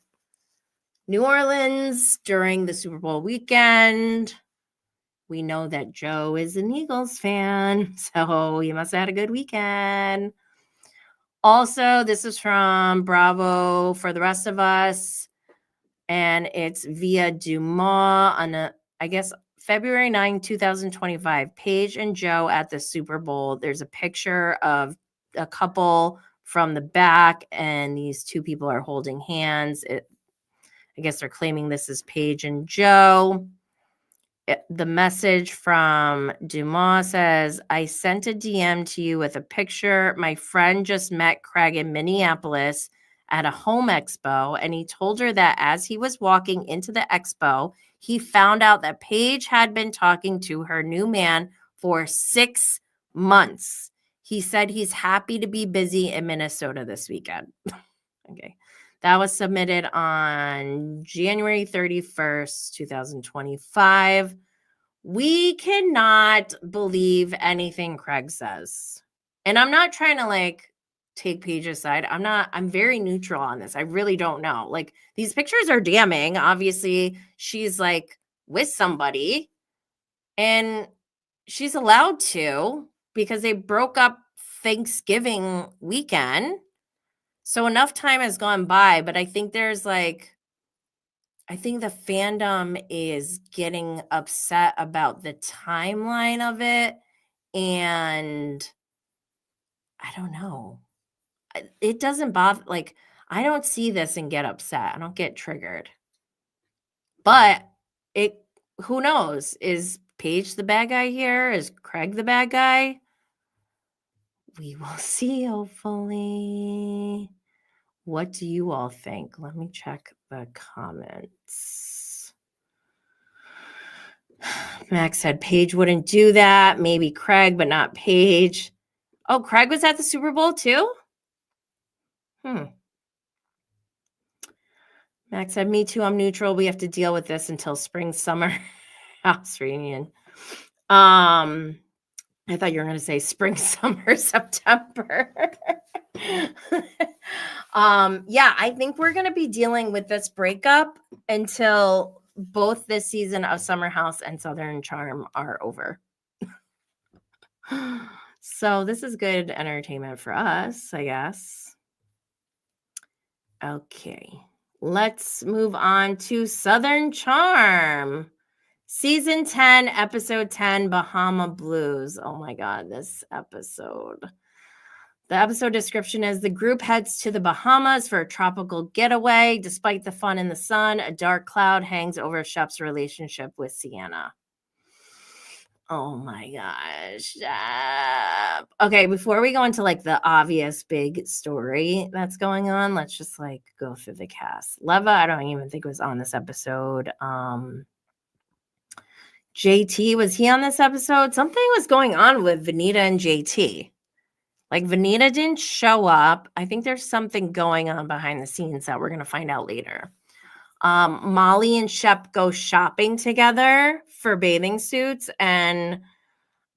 New Orleans during the Super Bowl weekend. We know that Joe is an Eagles fan, so he must have had a good weekend. Also, this is from Bravo for the Rest of Us, and it's via Dumas on, I guess, February 9, 2025. Paige and Joe at the Super Bowl. There's a picture of a couple from the back, and these two people are holding hands. I guess they're claiming this is Paige and Joe. The message from Dumas says, I sent a DM to you with a picture. My friend just met Craig in Minneapolis at a home expo, and he told her that as he was walking into the expo, he found out that Paige had been talking to her new man for 6 months. He said he's happy to be busy in Minnesota this weekend. Okay. That was submitted on January 31st, 2025. We cannot believe anything Craig says. And I'm not trying to like take Paige's side. I'm very neutral on this. I really don't know. Like, these pictures are damning. Obviously, she's like with somebody and she's allowed to because they broke up Thanksgiving weekend. So enough time has gone by, but I think the fandom is getting upset about the timeline of it. And I don't know. It doesn't bother, like, I don't see this and get upset. I don't get triggered. But who knows? Is Paige the bad guy here? Is Craig the bad guy? We will see, hopefully. What do you all think? Let me check the comments. Max said Paige wouldn't do that. Maybe Craig, but not Paige. Oh, Craig was at the Super Bowl too? Max said, me too. I'm neutral. We have to deal with this until spring, summer house reunion. I thought you were going to say spring, summer, September. Yeah, I think we're going to be dealing with this breakup until both this season of Summer House and Southern Charm are over. So this is good entertainment for us, I guess. Okay, let's move on to Southern Charm. Season 10, episode 10, Bahama Blues. Oh my God, this episode. The episode description is the group heads to the Bahamas for a tropical getaway. Despite the fun in the sun, a dark cloud hangs over Shep's relationship with Sienna. Oh my gosh. Okay, before we go into like the obvious big story that's going on, let's just like go through the cast. Leva, I don't even think was on this episode. JT, was he on this episode? Something was going on with Vanita and JT. Like Vanita didn't show up. I think there's something going on behind the scenes that we're going to find out later. Molly and Shep go shopping together for bathing suits. And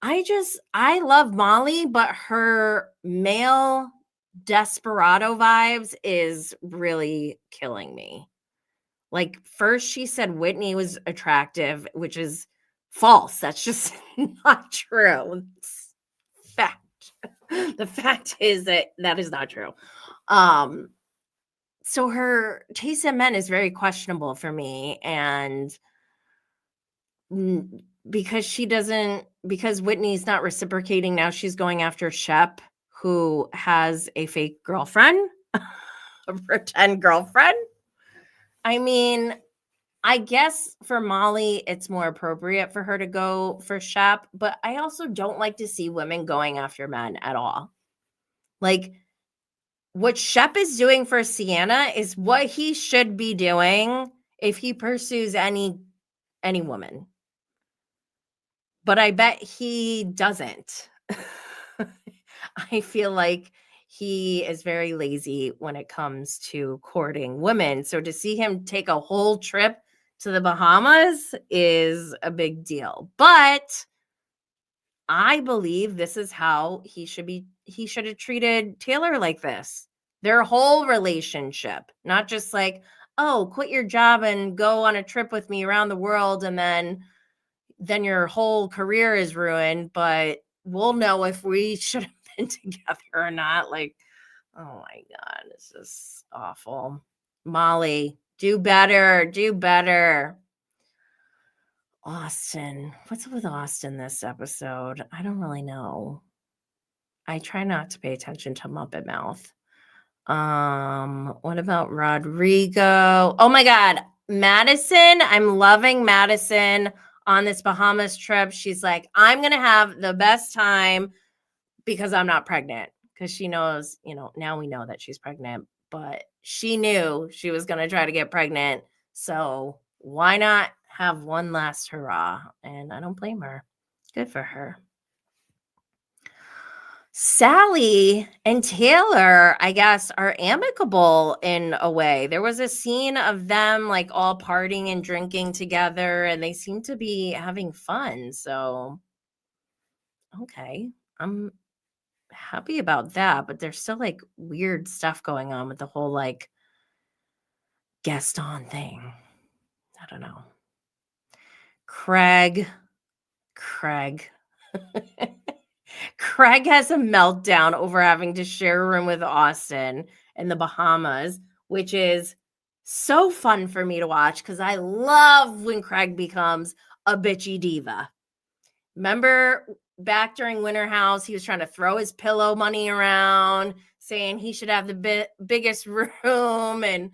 I love Molly, but her male desperado vibes is really killing me. Like first she said Whitney was attractive, which is false. That's just not true. It's fact. The fact is that is not true. So her taste in men is very questionable for me. And because Whitney's not reciprocating, now she's going after Shep, who has a fake girlfriend, a pretend girlfriend. I mean, I guess for Molly, it's more appropriate for her to go for Shep, but I also don't like to see women going after men at all. Like, what Shep is doing for Sienna is what he should be doing if he pursues any woman. But I bet he doesn't. I feel like he is very lazy when it comes to courting women. So to see him take a whole trip to the Bahamas is a big deal. But I believe this is how he should have treated Taylor like this. Their whole relationship, not just like, oh, quit your job and go on a trip with me around the world and then your whole career is ruined, but we'll know if we should have been together or not. Like, oh my God, this is awful. Molly, do better. Austin, what's up with Austin this episode? I don't really know. I try not to pay attention to Muppet Mouth. What about Rodrigo? Oh my God, Madison. I'm loving Madison on this Bahamas trip. She's like, I'm going to have the best time because I'm not pregnant. Because she knows, now we know that she's pregnant, but she knew she was going to try to get pregnant. So why not have one last hurrah? And I don't blame her. Good for her. Sally and Taylor, I guess, are amicable in a way. There was a scene of them like all partying and drinking together, and they seem to be having fun. So, okay, I'm happy about that. But there's still like weird stuff going on with the whole like Gaston thing. I don't know. Craig. Craig has a meltdown over having to share a room with Austin in the Bahamas, which is so fun for me to watch because I love when Craig becomes a bitchy diva. Remember back during Winter House, he was trying to throw his pillow money around, saying he should have the biggest room. And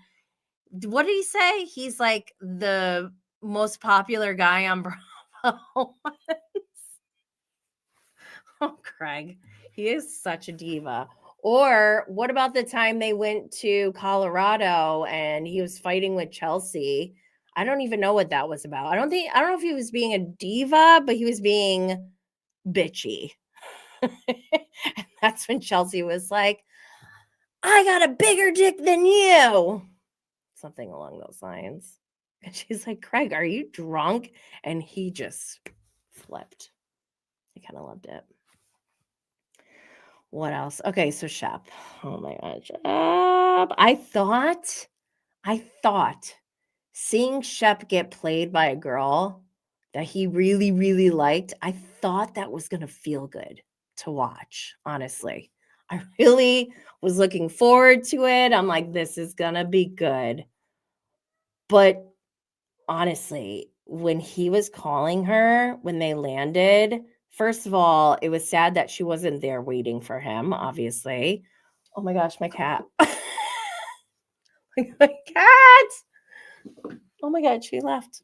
what did he say? He's like the most popular guy on Bravo. Oh, Craig, he is such a diva. Or what about the time they went to Colorado and he was fighting with Chelsea? I don't even know what that was about. I don't know if he was being a diva, but he was being bitchy. And that's when Chelsea was like, I got a bigger dick than you. Something along those lines. And she's like, Craig, are you drunk? And he just flipped. I kind of loved it. What else? Okay, so Shep. Oh my God, Shep. I thought seeing Shep get played by a girl that he really, really liked, I thought that was going to feel good to watch, honestly. I really was looking forward to it. I'm like, this is going to be good. But honestly, when he was calling her, when they landed, first of all, it was sad that she wasn't there waiting for him, obviously. Oh my gosh, my cat. My cat. Oh my God, she left.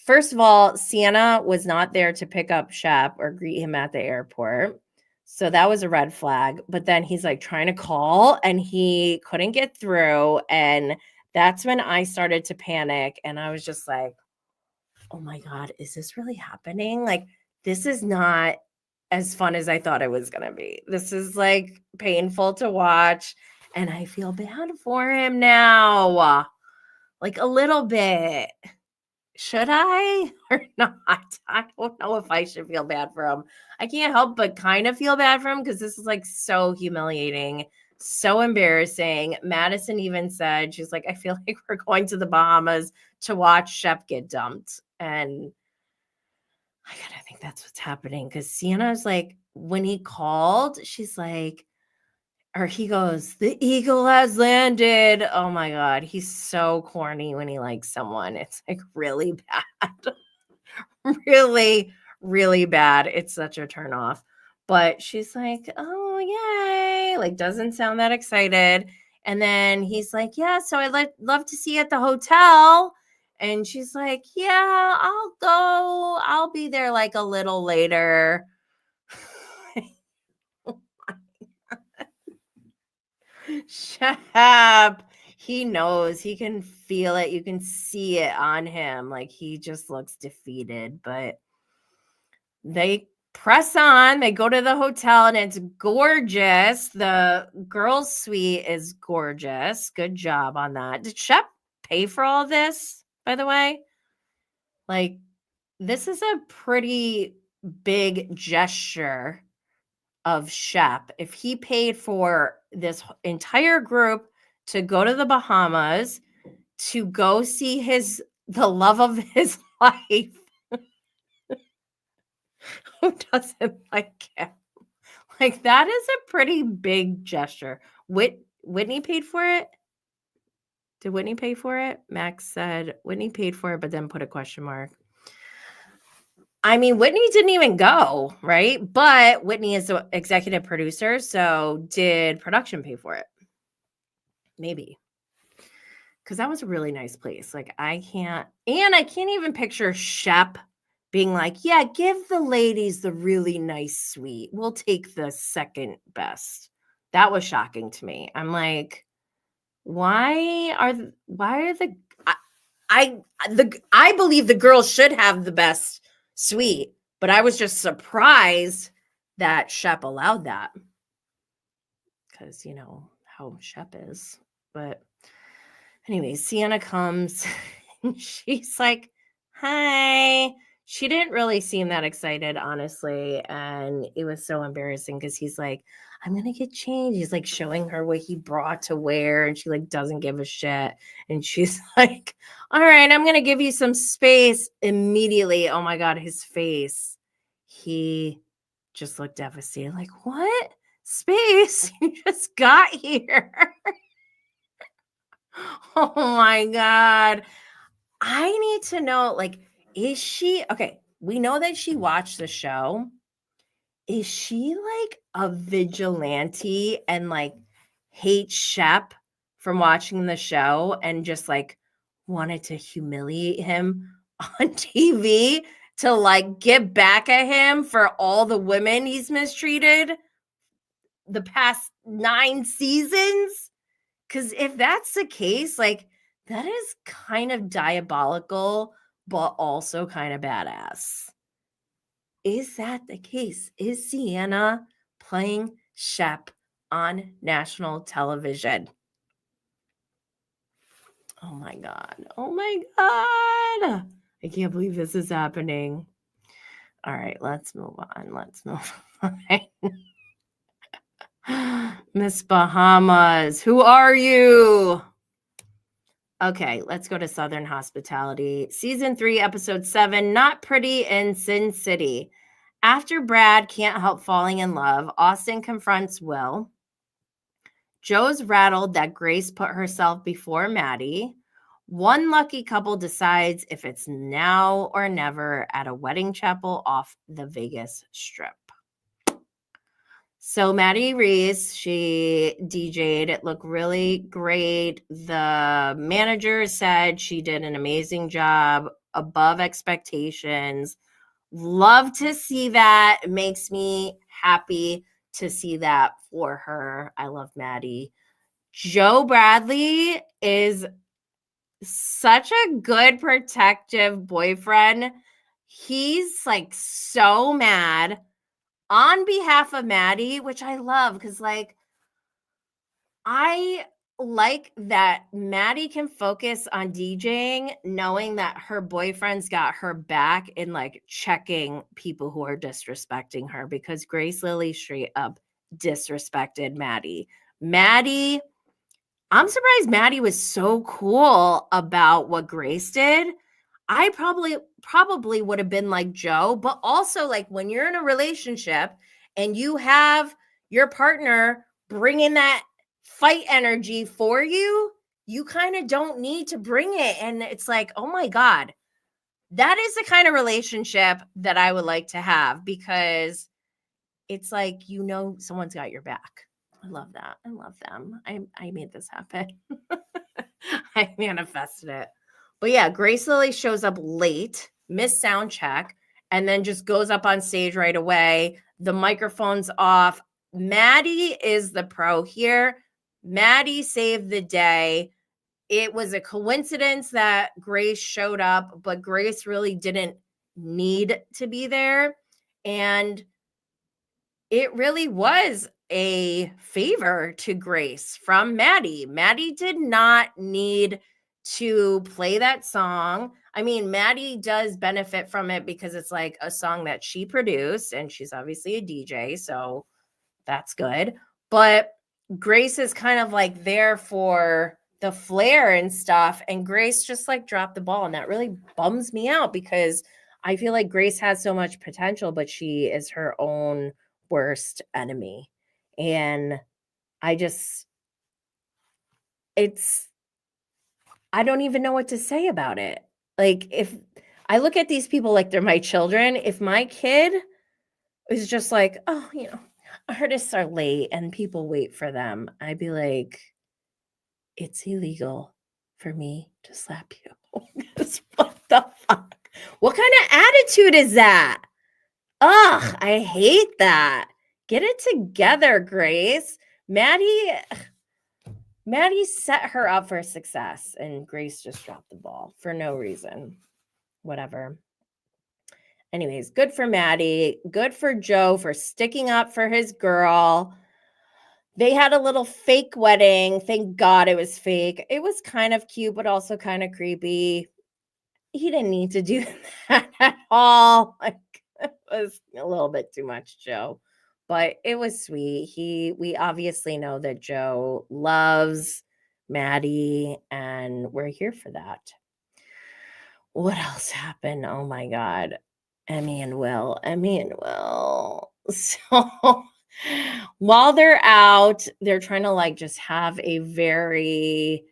First of all, Sienna was not there to pick up Shep or greet him at the airport. So that was a red flag. But then he's like trying to call and he couldn't get through. And that's when I started to panic. And I was just like, oh my God, is this really happening? Like, this is not as fun as I thought it was going to be. This is like painful to watch. And I feel bad for him now. Like a little bit. Should I or not? I don't know if I should feel bad for him. I can't help but kind of feel bad for him because this is like so humiliating, so embarrassing. Madison even said, she's like, I feel like we're going to the Bahamas to watch Shep get dumped. And I gotta think that's what's happening because Sienna's like, when he called, she's like, or he goes, the eagle has landed. Oh my God. He's so corny when he likes someone. It's like really bad. Really, really bad. It's such a turn off. But she's like, oh, yay. Like, doesn't sound that excited. And then he's like, yeah, so I'd love to see you at the hotel. And she's like, yeah, I'll go. I'll be there like a little later. Shut up. He knows. He can feel it. You can see it on him. Like he just looks defeated. But they press on. They go to the hotel and it's gorgeous. The girls' suite is gorgeous. Good job on that. Did Shep pay for all this, by the way? Like, this is a pretty big gesture of Shep. If he paid for this entire group to go to the Bahamas to go see the love of his life, who doesn't like him? Like, that is a pretty big gesture. Whitney paid for it? Did Whitney pay for it? Max said Whitney paid for it, but then put a question mark. I mean, Whitney didn't even go, right? But Whitney is the executive producer. So did production pay for it? Maybe. Because that was a really nice place. Like, I can't even picture Shep being like, yeah, give the ladies the really nice suite. We'll take the second best. That was shocking to me. I'm like, I believe the girls should have the best suite, but I was just surprised that Shep allowed that. Because you know how Shep is. But anyway, Sienna comes and she's like, hi. She didn't really seem that excited, honestly. And it was so embarrassing because he's like, I'm going to get changed. He's like showing her what he brought to wear. And she like doesn't give a shit. And she's like, all right, I'm going to give you some space immediately. Oh my God, his face. He just looked devastated. Like, what? Space? You just got here. Oh my God. I need to know, like, is she okay? We know that she watched the show. Is she like a vigilante and like hates Shep from watching the show and just like wanted to humiliate him on TV to like get back at him for all the women he's mistreated the past 9 seasons? Because if that's the case, like, That is kind of diabolical, but also kind of badass. Is that the case? Is Sienna playing Shep on national television? Oh my God. Oh my God. I can't believe this is happening. All right, let's move on. Let's move on. Miss Bahamas, who are you? Okay, let's go to Southern Hospitality. Season 3, episode 7, Not Pretty in Sin City. After Brad can't help falling in love, Austin confronts Will. Joe's rattled that Grace put herself before Maddie. One lucky couple decides if it's now or never at a wedding chapel off the Vegas Strip. So Maddie Reese, she DJ'd. It looked really great. The manager said she did an amazing job, above expectations. Love to see that. It makes me happy to see that for her. I love Maddie. Joe Bradley is such a good protective boyfriend. He's like so mad on behalf of Maddie, which I love because like I like that Maddie can focus on DJing, knowing that her boyfriend's got her back in like checking people who are disrespecting her, because Grace Lily straight up disrespected Maddie. I'm surprised Maddie was so cool about what Grace did. I probably would have been like Joe, but also like when you're in a relationship and you have your partner bringing that fight energy for you, you kind of don't need to bring it. And it's like, oh my God, that is the kind of relationship that I would like to have, because it's like, you know, someone's got your back. I love that. I love them. I made this happen. I manifested it. But yeah, Grace Lily shows up late, missed sound check, and then just goes up on stage right away. The microphone's off. Maddie is the pro here. Maddie saved the day. It was a coincidence that Grace showed up, but Grace really didn't need to be there. And it really was a favor to Grace from Maddie. Maddie did not need to play that song. I mean, Maddie does benefit from it because it's like a song that she produced, and she's obviously a DJ, so that's good. But Grace is kind of like there for the flair and stuff, and Grace just like dropped the ball, and that really bums me out because I feel like Grace has so much potential, but she is her own worst enemy. And I don't even know what to say about it. Like, if I look at these people like they're my children, if my kid is just like, oh, you know, artists are late and people wait for them, I'd be like, it's illegal for me to slap you. What the fuck? What kind of attitude is that? Ugh, I hate that. Get it together, Grace. Maddie set her up for success, and Grace just dropped the ball for no reason. Whatever. Anyways, good for Maddie. Good for Joe for sticking up for his girl. They had a little fake wedding. Thank God it was fake. It was kind of cute, but also kind of creepy. He didn't need to do that at all. Like, it was a little bit too much, Joe. But it was sweet. We obviously know that Joe loves Maddie, and we're here for that. What else happened? Oh my God. Emmy and Will. So while they're out, they're trying to like just have a very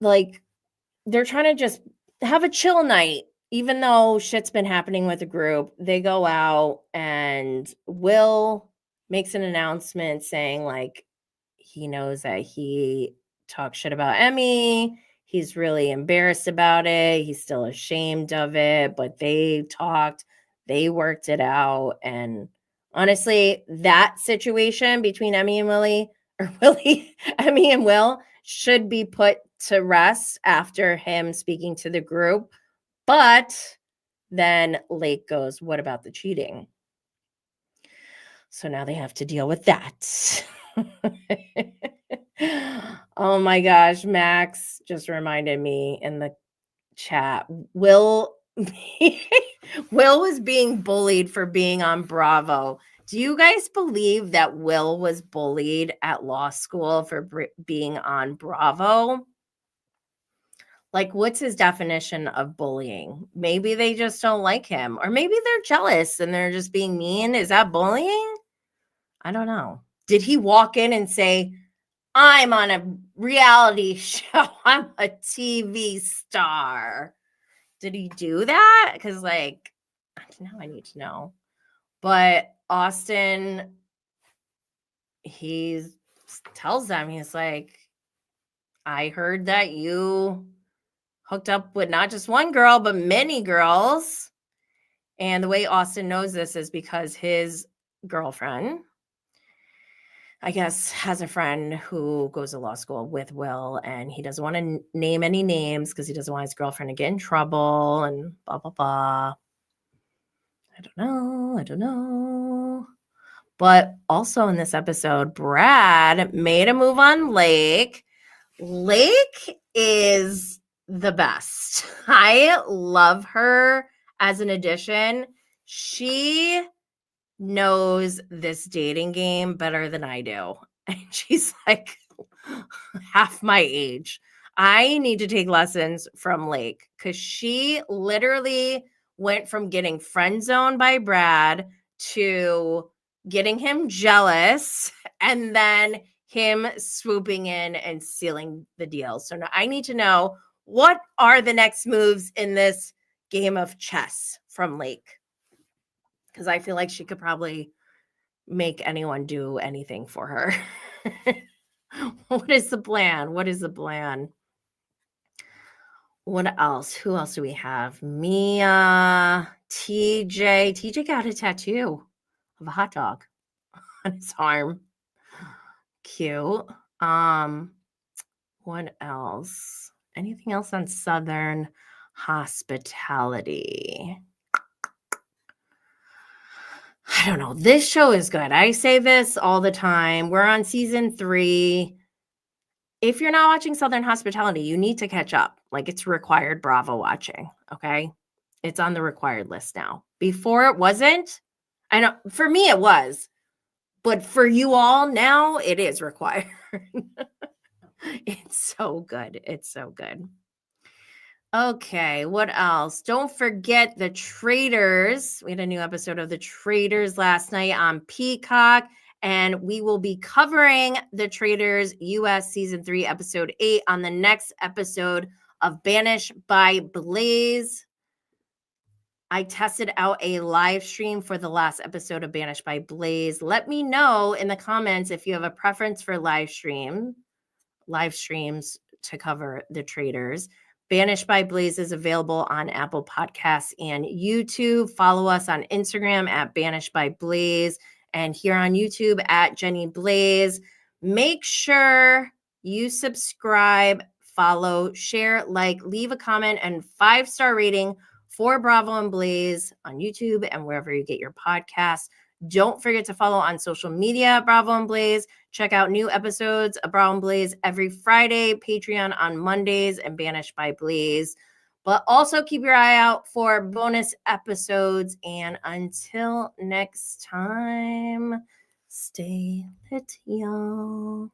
like they're trying to just have a chill night, even though shit's been happening with the group. They go out and Will makes an announcement saying like he knows that he talked shit about Emmy. He's really embarrassed about it. He's still ashamed of it, but they talked, they worked it out. And honestly, that situation between Emmy and Willie, Emmy and Will should be put to rest after him speaking to the group. But then Lake goes, what about the cheating? So now they have to deal with that. Oh my gosh, Max just reminded me in the chat. Will was being bullied for being on Bravo. Do you guys believe that Will was bullied at law school for being on Bravo? Like, what's his definition of bullying? Maybe they just don't like him, or maybe they're jealous and they're just being mean. Is that bullying? I don't know. Did he walk in and say, I'm on a reality show, I'm a TV star? Did he do that? Because, like, now I need to know. But Austin, he tells them, he's like, I heard that you hooked up with not just one girl, but many girls. And the way Austin knows this is because his girlfriend, I guess, has a friend who goes to law school with Will, and he doesn't want to name any names because he doesn't want his girlfriend to get in trouble and blah, blah, blah. I don't know. But also in this episode, Brad made a move on Lake. Lake is the best. I love her as an addition. She knows this dating game better than I do. And she's like half my age. I need to take lessons from Lake because she literally went from getting friend zoned by Brad to getting him jealous and then him swooping in and sealing the deal. So now I need to know, what are the next moves in this game of chess from Lake? Because I feel like she could probably make anyone do anything for her. What is the plan? What else? Who else do we have? Mia, TJ. TJ got a tattoo of a hot dog on his arm. Cute. What else? Anything else on Southern hospitality? I don't know. This show is good. I say this all the time. We're on season 3. If you're not watching Southern Hospitality, you need to catch up. Like, it's required Bravo watching, okay? It's on the required list now. Before it wasn't. I know for me it was. But for you all now, it is required. It's so good. It's so good. Okay, what else? Don't forget The Traitors. We had a new episode of The Traitors last night on Peacock, and we will be covering The Traitors US Season 3, Episode 8 on the next episode of Banished by Blaze. I tested out a live stream for the last episode of Banished by Blaze. Let me know in the comments if you have a preference for live streams to cover The Traitors. Banished by Blaze is available on Apple Podcasts and YouTube. Follow us on Instagram at Banished by Blaze and here on YouTube at Jenny Blaze. Make sure you subscribe, follow, share, like, leave a comment, and 5-star rating for Bravo and Blaze on YouTube and wherever you get your podcasts. Don't forget to follow on social media, Bravo and Blaze. Check out new episodes of Bravo and Blaze every Friday, Patreon on Mondays, and Banished by Blaze. But also keep your eye out for bonus episodes. And until next time, stay lit, y'all.